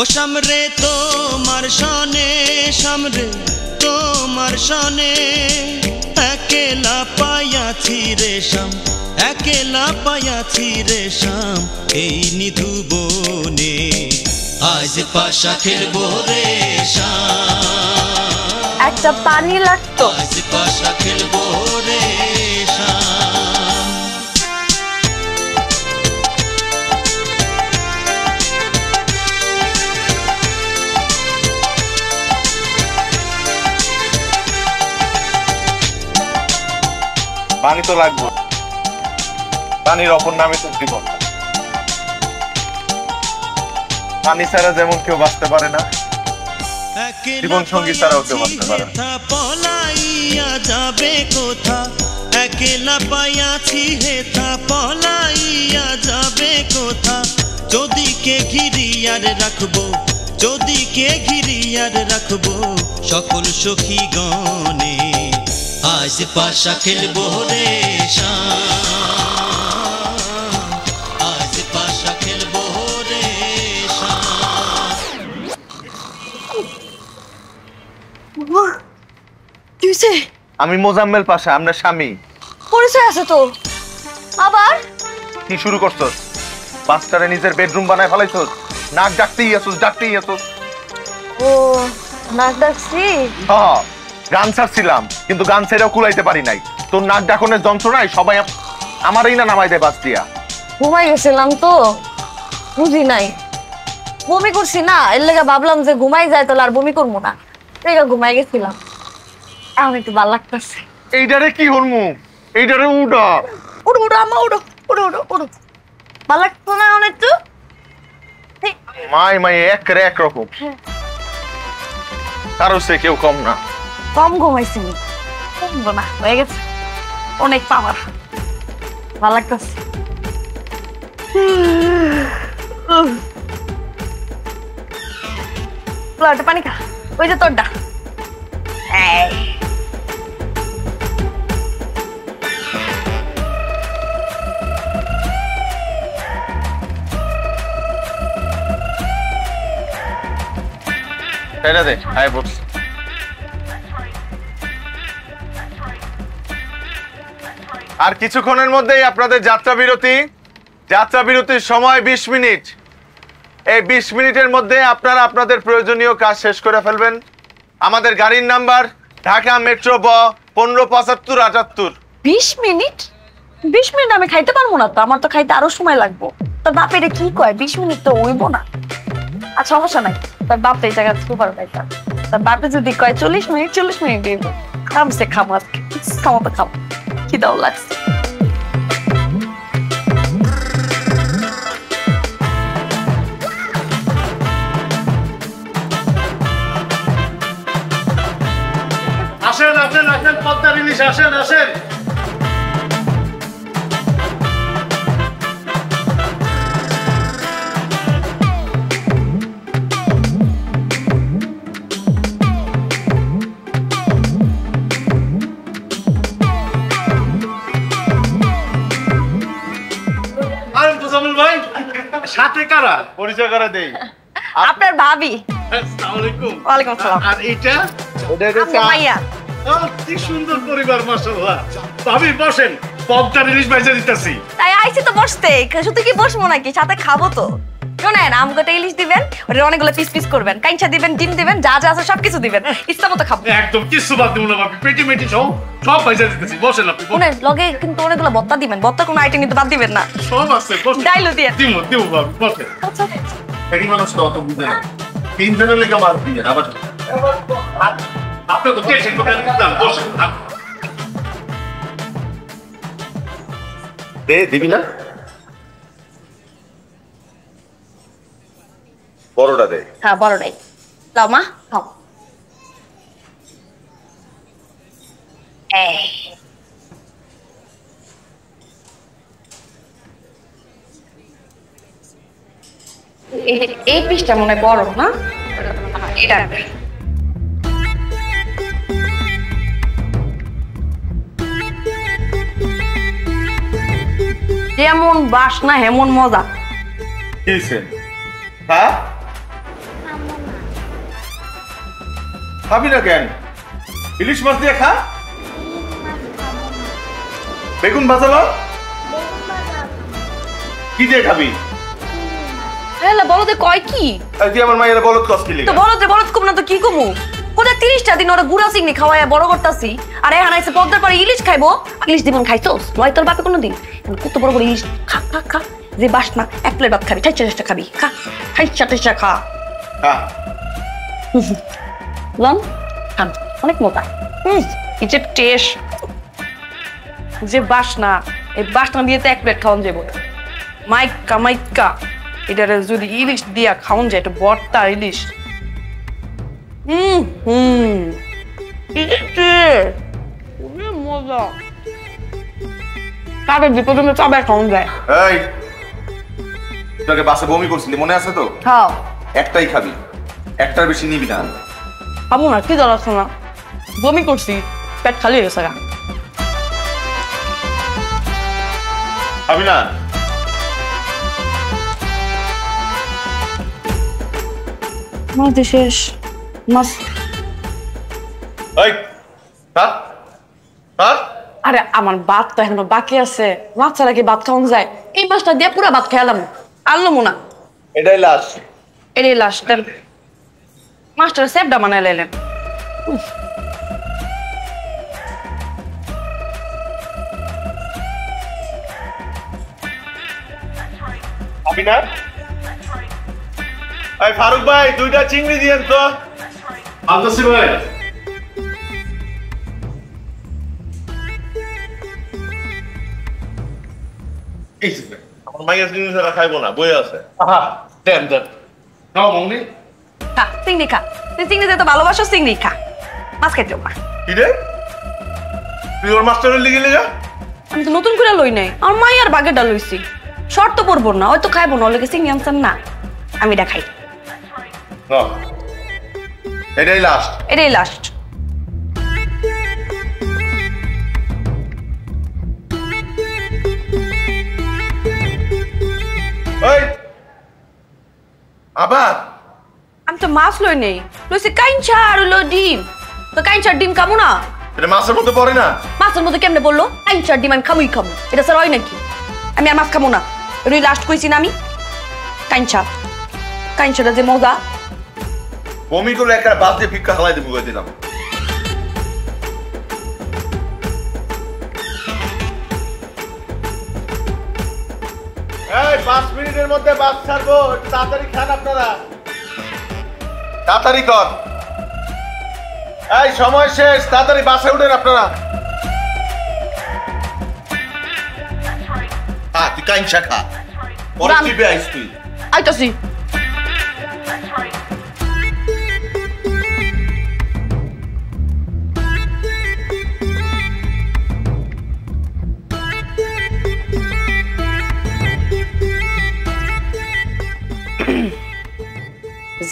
ও সামরে তোমার সনে, সামরে তোমার সনে, একেলা পাইয়াছি রে শাম, একেলা পাইয়াছি রে শাম, এই নিধু বনে আজ পাশা খেলবো রে শাম, একটা পানি লাগতো। আজ পাশা খেলবো রে শাম। পানি তো লাগবে, পানির অপর নামই তো জীবন। পানি ছাড়া যেমন কেউ বাঁচতে পারে না, জীবন সঙ্গী ছাড়াও কেউ বাঁচতে পারে না। পলাইয়া যাবে কোথা, একেলা পাইয়াছি হেথা, পলাইয়া যাবে কোথা, যদি কে ঘিরিয়ার রাখবো, যদি কে ঘিরিয়ার রাখবো সকল সখী গণে, আজ পাশা খেলবো রে শাম, আজ পাশা খেলবো রে শাম। কি হইছে? আমি মোজাম্মেল পাশা, আপনার স্বামী। পরিচয় আছে তো। আবার কি শুরু করছস? পাঁচটারে নিজের বেডরুম বানায় ফেলাইছস, নাক ডাকতেই আসছস, ডাকতেই আসছস। ও নাক ডাকছি। হ্যাঁ, গান ছাড়ছিলাম কিন্তু গান ছেড়েও কুলাইতে পারি নাই। তোর নাক ডাকনের যন্ত্রণায় সবাই আমারই না নামাই দেয় বাস দিয়া। ঘুমাই গেছিলাম তো, বুঝি নাই, বমি করছি না, এর লেগে ভাবলাম যে ঘুমাই যায় তাহলে আর বমি করবো না, ঘুমাই গেছিলাম। এখন একটু ভালো লাগতেছে। এইটারে কি হরমু? এইটারে উড়া উড়ো উড়ো আমা উড়ো উড়ো উড়ো উড়ো। ভালো লাগতো না এখন একটু? মাই মাই এক রে এক রকম, কারো সে কেউ কম না। কম ঘুমাইছি কমবো না, হয়ে গেছে অনেক পাওয়ার। ভালো লাগতেছে। পানি খা, ওই যে তোরটা। দে আয় বস। আর কিছুক্ষণের মধ্যেই আপনাদের যাত্রা বিরতি। যাত্রা বিরতির সময় 20 মিনিট। এই 20 মিনিটের মধ্যে আপনারা আপনাদের প্রয়োজনীয় কাজ শেষ করে ফেলবেন। আমাদের গাড়ির নাম্বার ঢাকা মেট্রো ব 157578। 20 মিনিট? 20 মিনিট আমি খাইতে পারবো না তো, আমার তো খাইতে আরো সময় লাগবে। তোর বাপ এটা কি কয়? 20 মিনিট তো হইব না। আচ্ছা সমস্যা নাই, তোর বাপ এই জায়গা সুপার পাইতাম। তোর বাপে যদি কয় 40 মিনিট, 40 মিনিট দিব। খামছে খামো আজকে, খামো তো খামো, খিদাও লাগছে। আসেন আসেন আসেন, পদ্মার ইলিশ আসেন আসেন। ভাই সাথে কারা পরিচয় করে দেই। আপনার ভাবি। আসসালামু আলাইকুম। ওয়ালাইকুম আসসালাম। আর এইটা মাইয়া। কি সুন্দর পরিবার, মাশাআল্লাহ। ভাবি বসেন, পদ্মার ইলিশ ভাইজা দিতেছি। তাই আইছি তো বসতে, শুধু কি বসবো নাকি, সাথে খাবো তো। শোনেন, আমগোটা ইলিশ দিবেন, ওটা অনেকগুলো পিস পিস করবেন, কাইঞ্চা দিবেন, ডিম দিবেন, যা যা আছে সবকিছু দিবেন, ইচ্ছা মতো খাবো। একদম কিছু বাদ দিব না ভাবি, পেটি মেটি সব ভাইজা দিতেছি। বসেন আপনি। শুনেন, লগে কিন্তু অনেকগুলো ভর্তা দিবেন, ভর্তা কোনো আইটেম কিন্তু বাদ দিবেন না। সব আছে, বসেন। ডাইলও দিয়ে দিব দিব ভাবি, বসেন। আচ্ছা এই মানুষ তো অত বুঝে না। তিনজনের লেগে মাছ দিয়ে আবার আপনি তো টেনশন করবেন না, বসেন। দে দিবি না? বড়টা দে। হ্যাঁ বড়টাই লাও মা, খাও। এই পিসটা মনে হয় বড় না, এটা যেমন বাসনা হেমন মজা। হ্যাঁ খাবি না কেন? ইলিশ মাছ দিয়ে খা। বেগুন ভাজালো কি দিয়ে খাবি? বলদে কয় কি? তুই আমার মায়ের বলদ কষ্ট তো বলদে বলদ কম না তো কি কমু? ওটা 30টা দিন ওরা গুড়া চিংড়ি খাওয়ায় বড় করতাছি, আর এখন আইছে পদ্মার পাড়ে ইলিশ খাইবো। ইলিশ দিবন খাইছোস নয় তোর বাপে কোনোদিন? কত বড় বড় ইলিশ, খা খা খা। যে বাসনা 1 প্লেট ভাত খাবি, 4-4টা খাবি, খা 4-4টা খা। লন খান, অনেক মজা। এই যে টেস্ট, যে বাসনা, এই বাসনা দিয়ে তো 1 প্লেট খাওয়ান যাবো। মাইকা মাইকা এটারে যদি ইলিশ দিয়া খাওয়ান যায়, একটা বর্তা ইলিশ। মজা কাদের বিপদে চাবে খাওয়ান যায়। এই তোকে বাসে বমি করছিলি মনে আছে তো? হ্যাঁ একটাই খাবি, একটার বেশি নিবি না। খাবো না, কি দরকার না, বমি করছি, পেট খালি হয়ে গেছে। খাবি না? মাছ শেষ মাছ। আরে আমার ভাত তো এখনো বাকি আছে, মাছ ছাড়া কি ভাত খাওয়ান যায়? এই মাছটা দিয়ে পুরো ভাত খেয়ালাম, আনলাম না। এটাই লাস্ট, এটাই লাস্ট। মাছটার সেপটা বানাই লাইলেন। খাবি না? এই ফারুক ভাই 2টা চিংড়ি দিয়েন তো। আনতেছি ভাই। আমার মাইয়া চিংড়ি ছাড়া খাইবো না, বই আছে। দেন দেন খাও মৌনি। খা চিংড়ি খা, তুই চিংড়ি যেতে ভালোবাসো, চিংড়ি খা, মাছ খাইতে না। কি রে তুই ওর মাস্টারের লিগে লিগা? আমি তো নতুন করে লই নাই, আমার মাইয়ার বাগেটা লইছি। শর্ত পড়বো না, হয়তো খাইবো না, ওকে চিংড়ি আনছেন না, আমি এটা খাই। এটাই লাস্ট, এটাই লাস্ট। আবার আমি তো মাছ লই নেই, লইছি কাইঞ্চা আর হলো ডিম। তো কাইঞ্চার ডিম খাবো না? এটা মাছের মধ্যে পড়ে না। মাছের মধ্যে কেমনে বললো? কাইঞ্চার ডিম আমি খাবোই খাবো, এটা স্যার হয় নাকি? আমি আর মাছ খাবো না, এটাই লাস্ট কইছি না আমি। কাইঞ্চা, কাইঞ্চাটা যে মজা। বমি করে একটা বাদ দিয়ে ভিক্ষা হালাই দেবো দিলাম। এই 5 মিনিটের মধ্যে বাস ছাড়বো, একটু তাড়াতাড়ি খান আপনারা, তাড়াতাড়ি কর। এই সময় শেষ, তাড়াতাড়ি বাসে উঠেন আপনারা। তুই কাইঞ্চা খা, পরে টিপে আইস তুই। আইতাছি।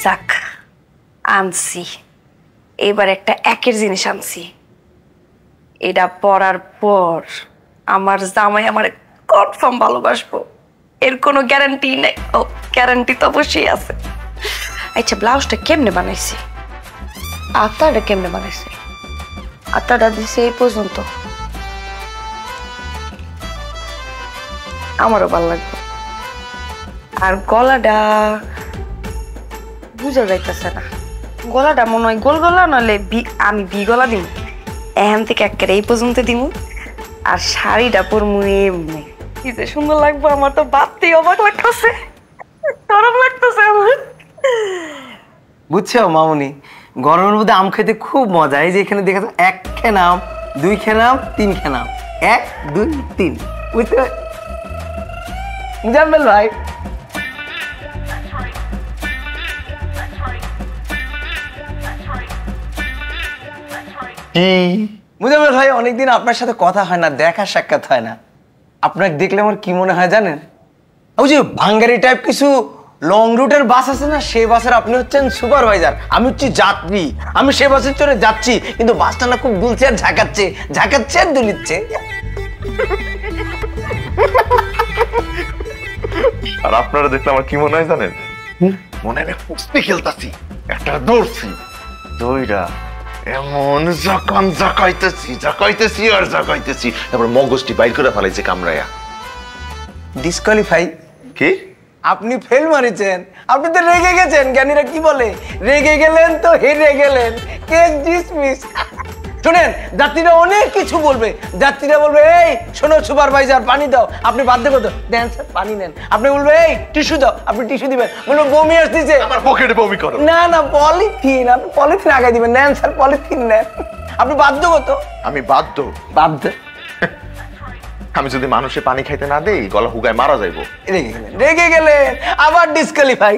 যাক আনছি, এবার একটা একের জিনিস আনছি। এটা পরার পর আমার জামাই আমার কনফার্ম ভালোবাসবো, এর কোনো গ্যারান্টি নেই। ও গ্যারান্টি তো অবশ্যই আছে। আচ্ছা ব্লাউজটা কেমনে বানাইছি, আতাটা কেমনে বানাইছি? আতাটা দিছে এই পর্যন্ত, আমারও ভালো লাগবে। আর গলাটা বুঝা যাইতেছে না, গলাটা মনে হয় গোল গলা, নাহলে আমি ভি গলা দিব। এখান থেকে একেবারে এই পর্যন্ত দিব। আর শাড়িটা পরমু এমনি, কি যে সুন্দর লাগবে, আমার তো ভাবতেই অবাক লাগতেছে, গরম লাগতেছে আমার। বুঝছো মামুনি, গরমের মধ্যে আম খেতে খুব মজা। এই যে এখানে দেখা যায় 1 খেনাম, 2 খেনাম, 3 খেনাম, 1 2 3, বুঝতে মুজাম্মেল ভাই। মুজাম্মেল ভাই, অনেকদিন আপনার সাথে কথা হয় না, দেখা সাক্ষাৎ হয় না। আপনাকে দেখলে আমার কি মনে হয় জানেন? ওই যে ভাঙ্গারি টাইপ কিছু লং রুটের বাস আছে না, সেই বাসের আপনি হচ্ছেন সুপারভাইজার, আমি হচ্ছি যাত্রী। আমি সেই বাসে চড়ে যাচ্ছি, কিন্তু বাসটা না খুব দুলছে আর ঝাঁকাচ্ছে, ঝাঁকাচ্ছে আর দুলিচ্ছে। আর আপনারা দেখলে আমার কি মনে হয় জানেন? মনে হয় কুস্তি খেলতাছি, একটা দৌড়ছি, দৌড়া এমন জাকান জাকাইতেছি আর জাকাইতেছি, তারপর মগজটি বাইর করে ফেলাইছে কামড়ায়া। ডিসকোয়ালিফাই। কি? আপনি ফেল মারিছেন, আপনি তো রেগে গেছেন। জ্ঞানীরা কি বলে, রেগে গেলেন তো হেরে গেলেন, কেস ডিসমিস। শুনেন, যাত্রীরা অনেক কিছু বলবে। যাত্রীরা বলবে, এই শোনো সুপারভাইজার পানি দাও, আপনি বাধ্য করতে দেন স্যার পানি নেন। আপনি বলবে, এই টিস্যু দাও, আপনি টিস্যু দিবেন। বলবো বমি আসতেছে, আমার পকেটে বমি করো। না না পলিথিন, আপনি পলিথিন আগায় দিবেন, নেন স্যার পলিথিন নেন। আপনি বাধ্য করতো। আমি বাধ্য? বাধ্য। আমি যদি মানুষে পানি খাইতে না দেই, গলা হুগায় মারা যাইবো। রেগে গেলেন, আবার ডিসকোয়ালিফাই।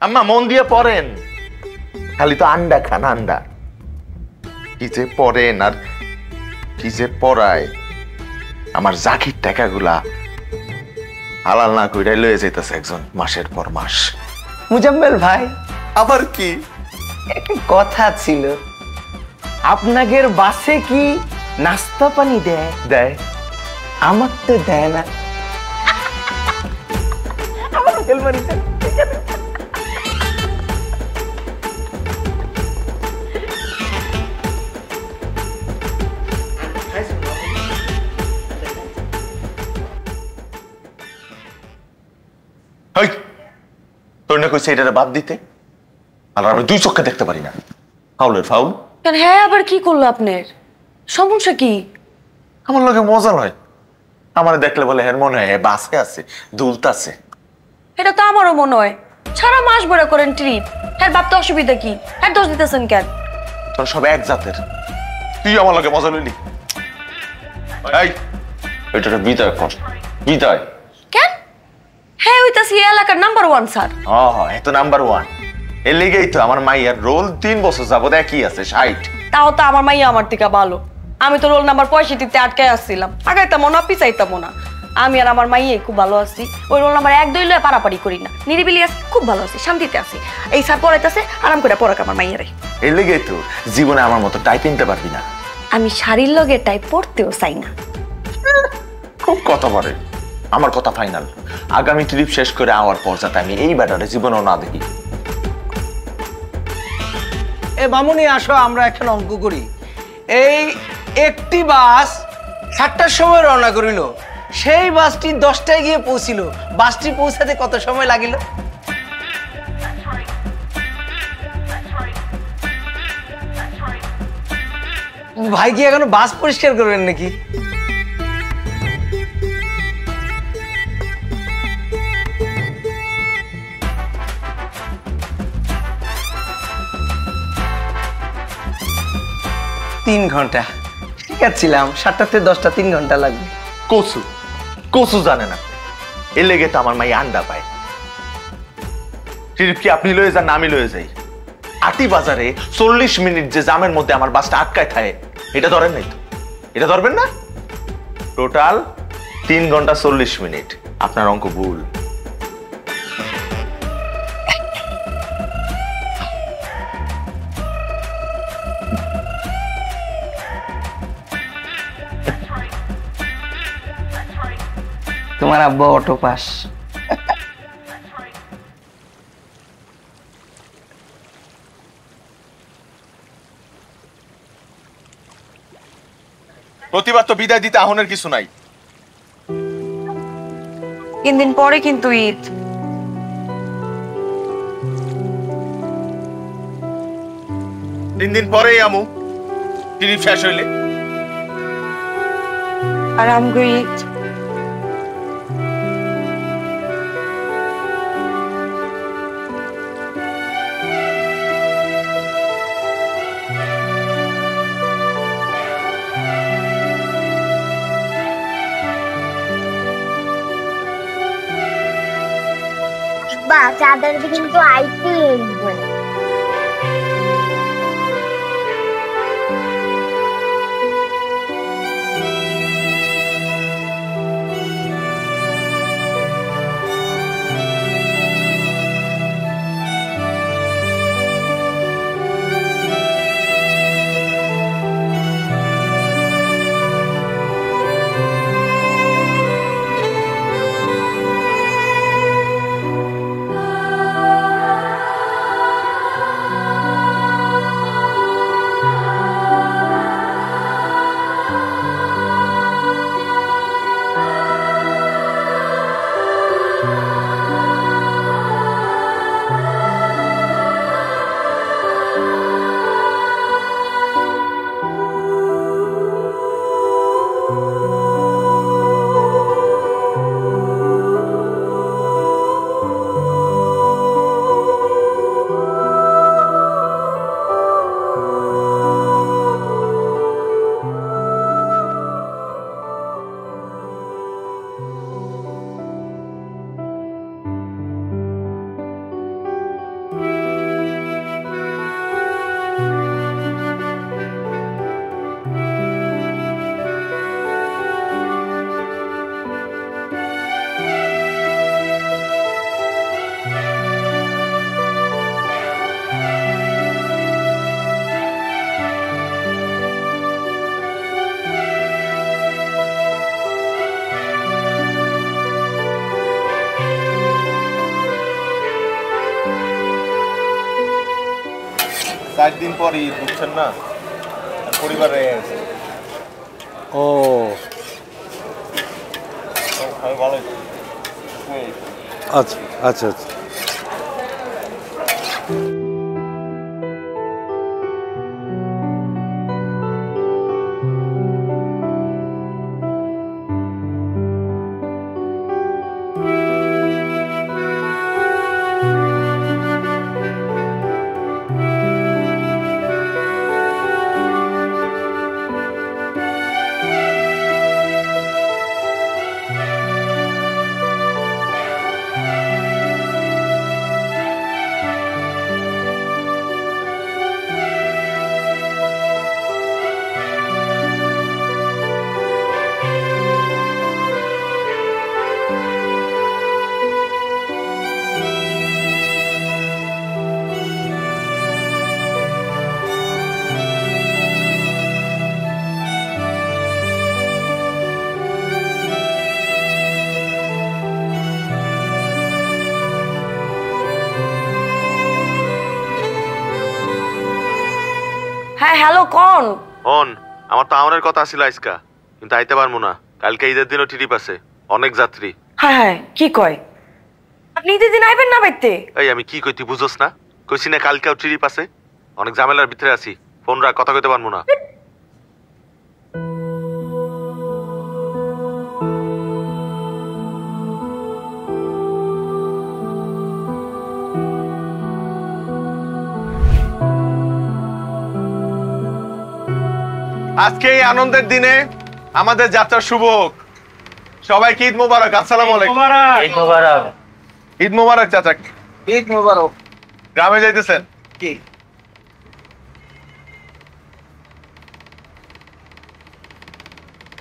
আম্মা মন দিয়ে পড়েন, খালি তো আন্ডা খান, আন্ডা। কি যে পড়েন আর কি যে পড়ায়, আমার জাকির টাকাগুলা হালাল না কইরা লয়ে যাইতেছে একজন মাসের পর মাস। মুজাম্মেল ভাই, আবার কি একটা কথা ছিল, আপনাদের বাসে কি নাস্তা পানি দেয়? দেয়। আমার তো দেয় না। আমার ফেল মারিছেন। তোর না কইছে এটা বাদ দিতে, আর আমি 2 চোখে দেখতে পারি না। ফাউলের ফাউল। কেন? হ্যাঁ, আবার কি করলো আপনার? সমস্যা কি? আমার লোকে মজা নয়, আমার দেখলে বলে হ্যাঁ মনে হয় বাসে আছে, দুলতাছে। এটা তো আমারও মনে হয়। সারা মাস ভরে করেন ট্রিপ, হ্যাঁ ভাবতে অসুবিধা কি? হ্যাঁ দোষ দিতেছেন কেন? তোর সব এক জাতের, তুই আমার লোকে মজা লইলি। এই এটা বিদায় কর, বিদায়। কেন? হ্যাঁ ওইটাছি এলাকার নাম্বার 1 স্যার। হ্যাঁ এত নাম্বার 1, এর লেগেই তো আমার মাইয়ার রোল 3 বছর যাবত একই আছে, 60। তাও তো আমার মাইয়া আমার থেকে ভালো। আমি তো রোল নাম্বার 65-তে আটকে আসছিলাম, আগাইতাম না পিছাইতাম না। আমি আর আমার মাইয়াই খুব ভালো আছি। ওই রোল নাম্বার 1 2 লয়ে পারাপারি করি না, নিরিবিলি আছি, খুব ভালো আছি, শান্তিতে আছি। এই স্যার পড়াইতেছে, আরাম করে পড়াক আমার মাইয়ারে। এর লেগেই তো জীবনে আমার মতো টাই কিনতে পারবি না। আমি শাড়ির লগে টাই পড়তেও চাই না। খুব কথা বলে। আমার কথা ফাইনাল, আগামী ট্রিপ শেষ করে আওয়ার পর যাতে আমি এই ব্যাটারে জীবনেও না দেখি। এ মামুনি আসো, আমরা এখন অঙ্ক করি। এই একটি বাস 7টার সময় রওনা করিল, সেই বাসটি 10টায় গিয়ে পৌঁছিল। বাসটি পৌঁছাতে কত সময় লাগিল? ভাই কি এখনো বাস পরিষ্কার করবেন নাকি? তিন ঘন্টা। ঠিক আছিলাম, 7টা থেকে 10টা, 3 ঘন্টা লাগবে। কচু কচু জানে না, এর লেগে তো আমার মাই আন্ডা পায়। ট্রিপ কি আপনি লয়ে যান না আমি লয়ে যাই? আটি বাজারে 40 মিনিট যে জামের মধ্যে আমার বাসটা আটকায় থাকে, এটা ধরেন নাই তো? এটা ধরবেন না? টোটাল 3 ঘন্টা 40 মিনিট। আপনার অঙ্ক ভুল। তোমার আব্বা অটো পাস। প্রতিবার তো বিদায় দিতে আহনের কিছু নাই। 3 দিন পরে কিন্তু ঈদ। তিন দিন পরেই আমু, ট্রিপ শেষ হইলে। আর আমগো ঈদ আব্বা চাঁদের কিন্তু আইতেই হইবে। চার দিন পর ঈদ, বুঝছেন না, পরিবারে ও ভালো। আচ্ছা আচ্ছা আচ্ছা। হ্যাঁ হ্যালো, কোন? আমার তো আমাদের কথা ছিল আজকা, কিন্তু আইতে পারবো না। কালকে ঈদের দিনও ট্রিপ আছে, অনেক যাত্রী। হ্যাঁ হ্যাঁ, কি কয়? আপনি ঈদের দিন আইবেন না বাইতে? এই আমি কি কই তুই বুঝোস না? কইছি না কালকেও ট্রিপ আছে, অনেক ঝামেলার ভিতরে আছি। ফোন রাখ, কথা কইতে পারবো না। আজকে এই আনন্দের দিনে আমাদের যাত্রা শুভ হোক। সবাইকে ঈদ মোবারক। আসসালামু আলাইকুম। ঈদ মোবারক। ঈদ মোবারক চাচা। ঈদ মোবারক। গ্রামে যাইতেছেন? কি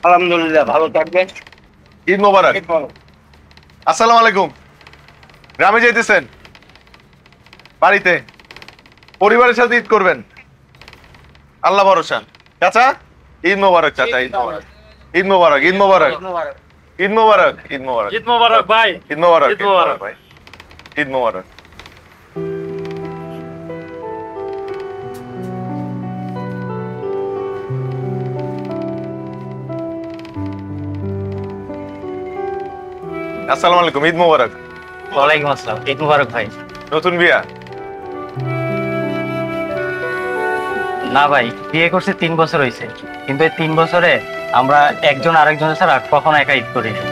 আলহামদুলিল্লাহ, ভালো থাকবেন। ঈদ মোবারক। আসসালামু আলাইকুম। গ্রামে যাইতেছেন? বাড়িতে পরিবারের সাথে ঈদ করবেন? আল্লাহ ভরসা। চাচা ঈদ মোবারক। চাচা ঈদ মোবারক। ঈদ মোবারক। ঈদ মোবারক। ঈদ মোবারক। ঈদ মোবারক। ঈদ মোবারক ভাই। ঈদ মোবারক। ঈদ মোবারক ভাই। ঈদ মোবারক। আসসালামু আলাইকুম। ঈদ মোবারক। ওয়ালাইকুম আসসালাম। ঈদ মোবারক ভাই। নতুন বিয়া? না ভাই, বিয়ে করছে 3 বছর হয়েছে, কিন্তু এই 3 বছরে আমরা একজন আরেকজনের ছাড়া কখনো একা ঈদ করি না।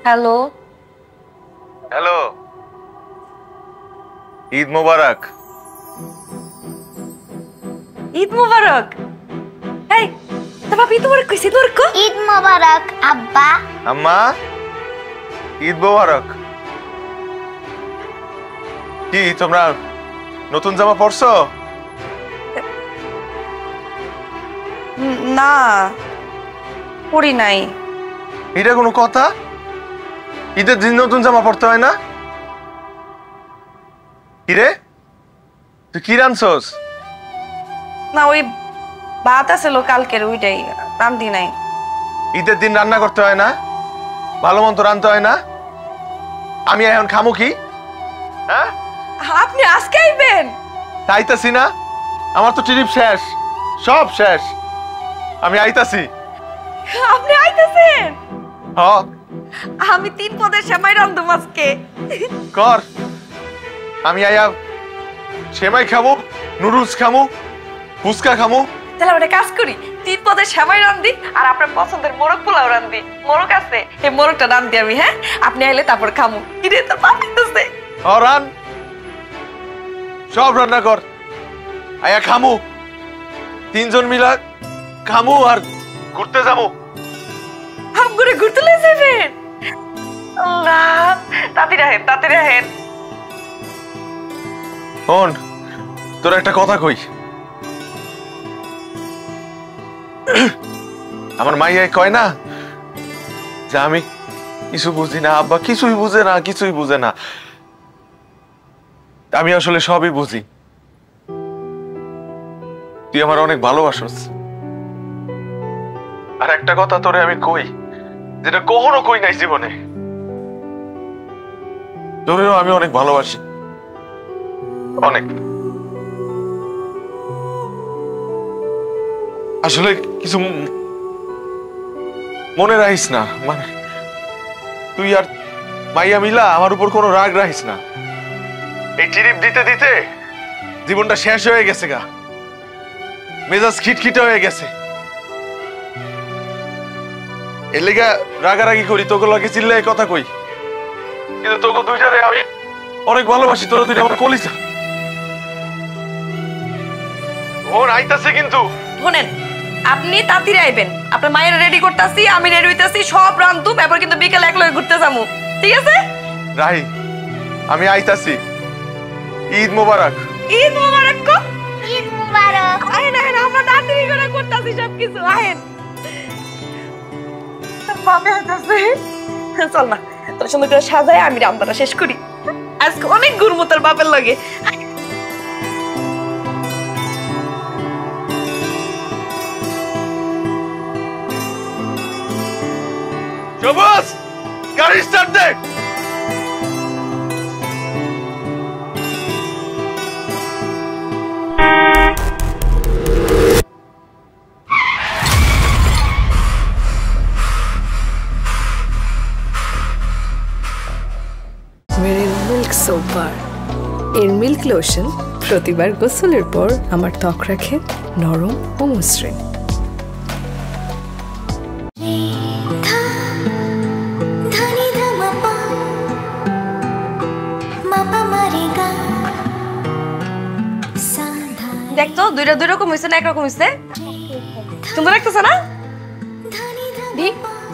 হ্যালো হ্যালো, ঈদ মোবারক। ঈদ মোবারক। এই তোর বাপ ঈদ মোবারক কইছে, তোর কো ঈদ মোবারক আব্বা। আম্মা ঈদ মোবারক। কি তোমরা নতুন জামা পরছো? না পড়ি নাই। এটা কোনো কথা? ঈদের দিন নতুন জামা পরতে হয় না? কিরে তুই কি রানছস? না ওই ভাত আছে কালকের, ওইটাই রান্ধি নাই। ঈদের দিন রান্না করতে হয় না? ভালো মন্দ রানতে হয় না? আমি এখন খামু কি? হ্যাঁ আপনি আজকে আইবেন? আইতাছি না, আমার তো ট্রিপ শেষ, সব শেষ। আমি আইতাছি। আপনি আইতাছেন? হ্যাঁ আমি 3 পদের সেমাই রান্ধব আজকে। কর। আমি আয়া সেমাই খামু, নুডলস খামু, ফুচকা খামু। তাহলে আমরা কাজ করি, 3 পদের সেমাই রান্ধি আর আপনার পছন্দের মোরগ পোলাও রান্ধি। মোরগ আছে, এই মোরগটা রান্ধি আমি। হ্যাঁ আপনি আইলে তারপর খামু। কি রে তোর বাপ আইতাছে? রান, সব রান্না কর, আয়া খামু। 3 জন মিলা খামু আর ঘুরতে যাবো। হাম করে ঘুরতে লয়ে যাবেন? আল্লাহ, তাড়াতাড়ি আহেন, তাড়াতাড়ি আহেন। শোন, তোর একটা কথা কই। আমার মাইয়াই কয় না যে আমি কিছু বুঝি না, আব্বা কিছুই বুঝে না, কিছুই বুঝে না। আমি আসলে সবই বুঝি। তুই আমার অনেক ভালোবাসস। আর একটা কথা তোরে আমি কই, যেটা কখনো কই নাই জীবনে, তোরেও আমি অনেক ভালোবাসি, অনেক। আসলে কিছু মনে রাখিস না, মানে তুই আর মাইয়া মিলা আমার উপর কোনো রাগ রাখিস না। এই ট্রিপ দিতে দিতে জীবনটা শেষ হয়ে গেছে গা, মেজাজ খিটখিটে হয়ে গেছে। এর লেগা রাগারাগি করি, তোকে লাগে চিল্লাই কথা কই, কিন্তু তোকে দুইটারে আমি অনেক ভালোবাসি। তোরা দুইটা আমার কলিজা। ওর আইতাছে কিন্তু। শুনেন, আপনি তাড়াতাড়ি আইবেন। আপনার মায়ের রেডি করতেছি, আমি রেডি হইতাছি, সব রান্ধুম। এরপর কিন্তু বিকেল একলগে ঘুরতে যাবো, ঠিক আছে? রাহি, আমি আইতাছি। ঈদ মোবারক। ঈদ মোবারক কো। ঈদ মোবারক। আহেন আহেন, আমরা তাড়াতাড়ি করে করতেছি সবকিছু। আহেন। বাবা আইতাছে। চল না, তোর সুন্দর করে সাজায় আমি রান্নাটা শেষ করি। আজকে অনেক ঘুরমু তোর বাপের লগে। সবুজ, গাড়ি স্টার্ট দে। মেরে মিল্ক সোপ বার। এর মিল্ক লোশন প্রতিবার গোসলের পর আমার ত্বক রাখে নরম ও মসৃণ। দেখতো দুইটা দুই রকম হয়েছে না একরকম হয়েছে? সুন্দর লাগতেছে না?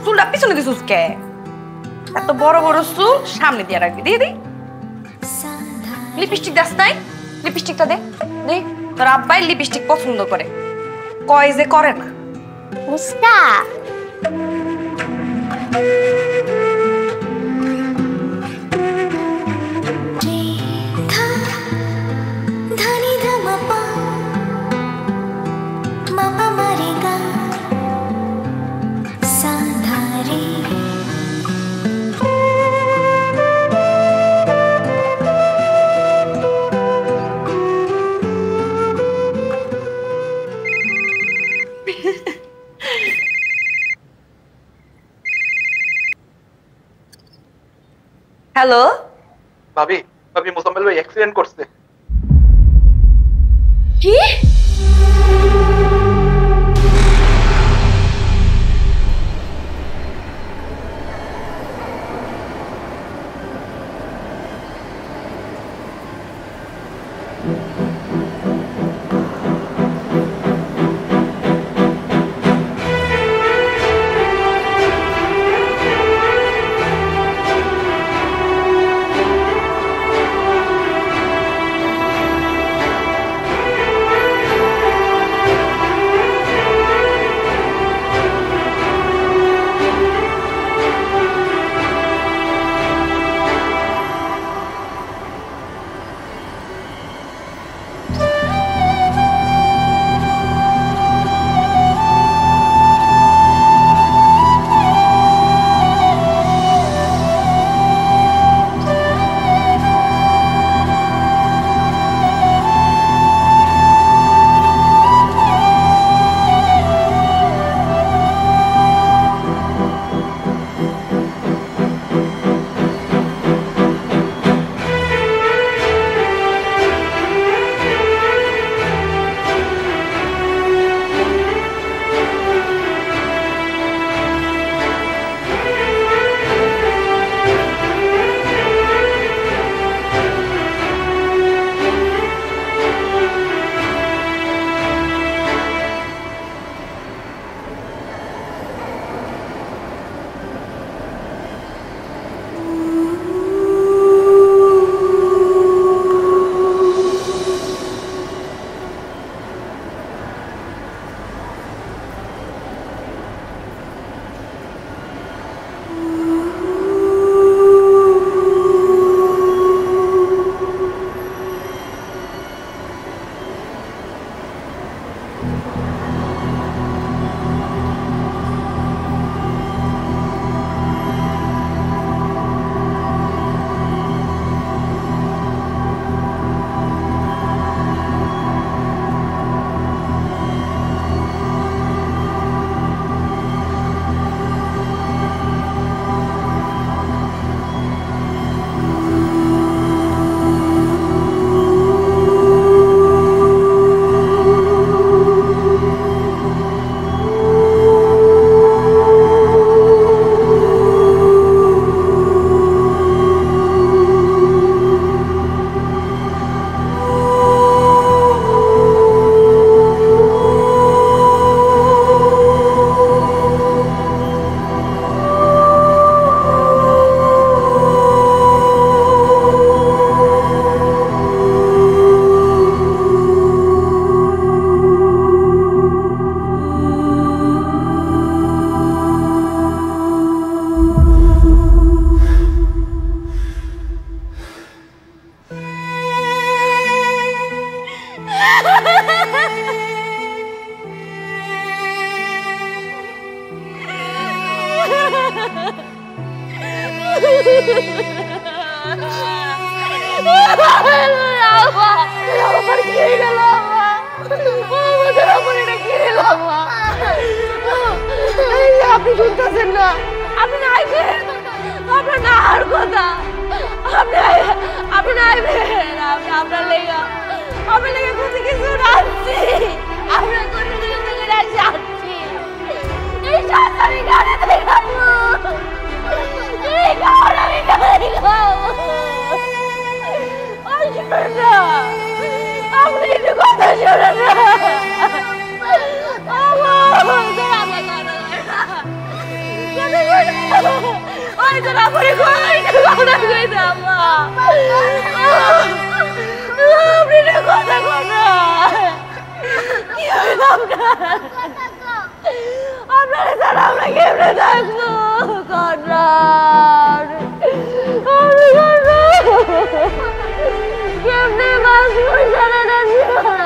চুলটা পিছনে দিছিস কে? এত বড় বড় চুল সামনে দিয়ে রাখবি। দিয়ে দি। লিপস্টিক দাস নাই? লিপস্টিকটা দে। দে, তোর আব্বাই লিপস্টিক পছন্দ করে, কয় যে করে না। মুস্তা হ্যালো ভাবি, ভাবি মোজাম্মেল ভাই অ্যাক্সিডেন্ট করছে। কি? আপনি শুনতেছেন না? আপনি আইবেন, আপনার না আর কথা, আপনি আইবেন, আপনার লেগা কত কিছু রাখছি, আপনার কত কিছু থেকে রাখছি। এই সাত আমি গানে দেখাবো, এই গান আমি গানে গাবো। আপনি একটু কথা শোনেন না। আমরা কেমনে থাকবো? কেমনে বাঁচবো সারাটা জীবন?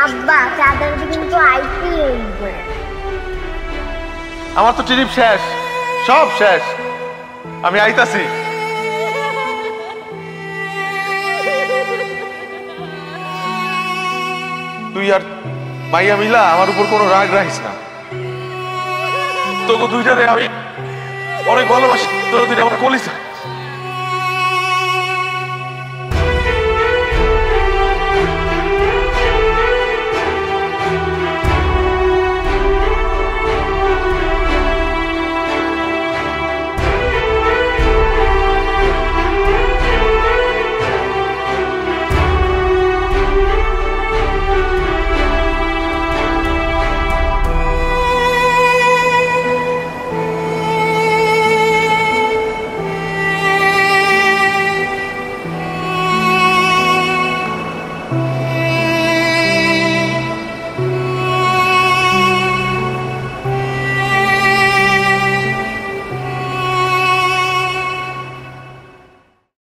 আব্বা চাঁদের কিন্তু আইপি হইবে। আমার তো ট্রিপ শেষ, সব শেষ। আমি আইতাছি। তুই আর মাইয়া মিলা আমার উপর কোনো রাগ রাখিস না। তোকে দুইটারে আমি অনেক ভালোবাসি, তোরা দুইটা আমার কলিজা।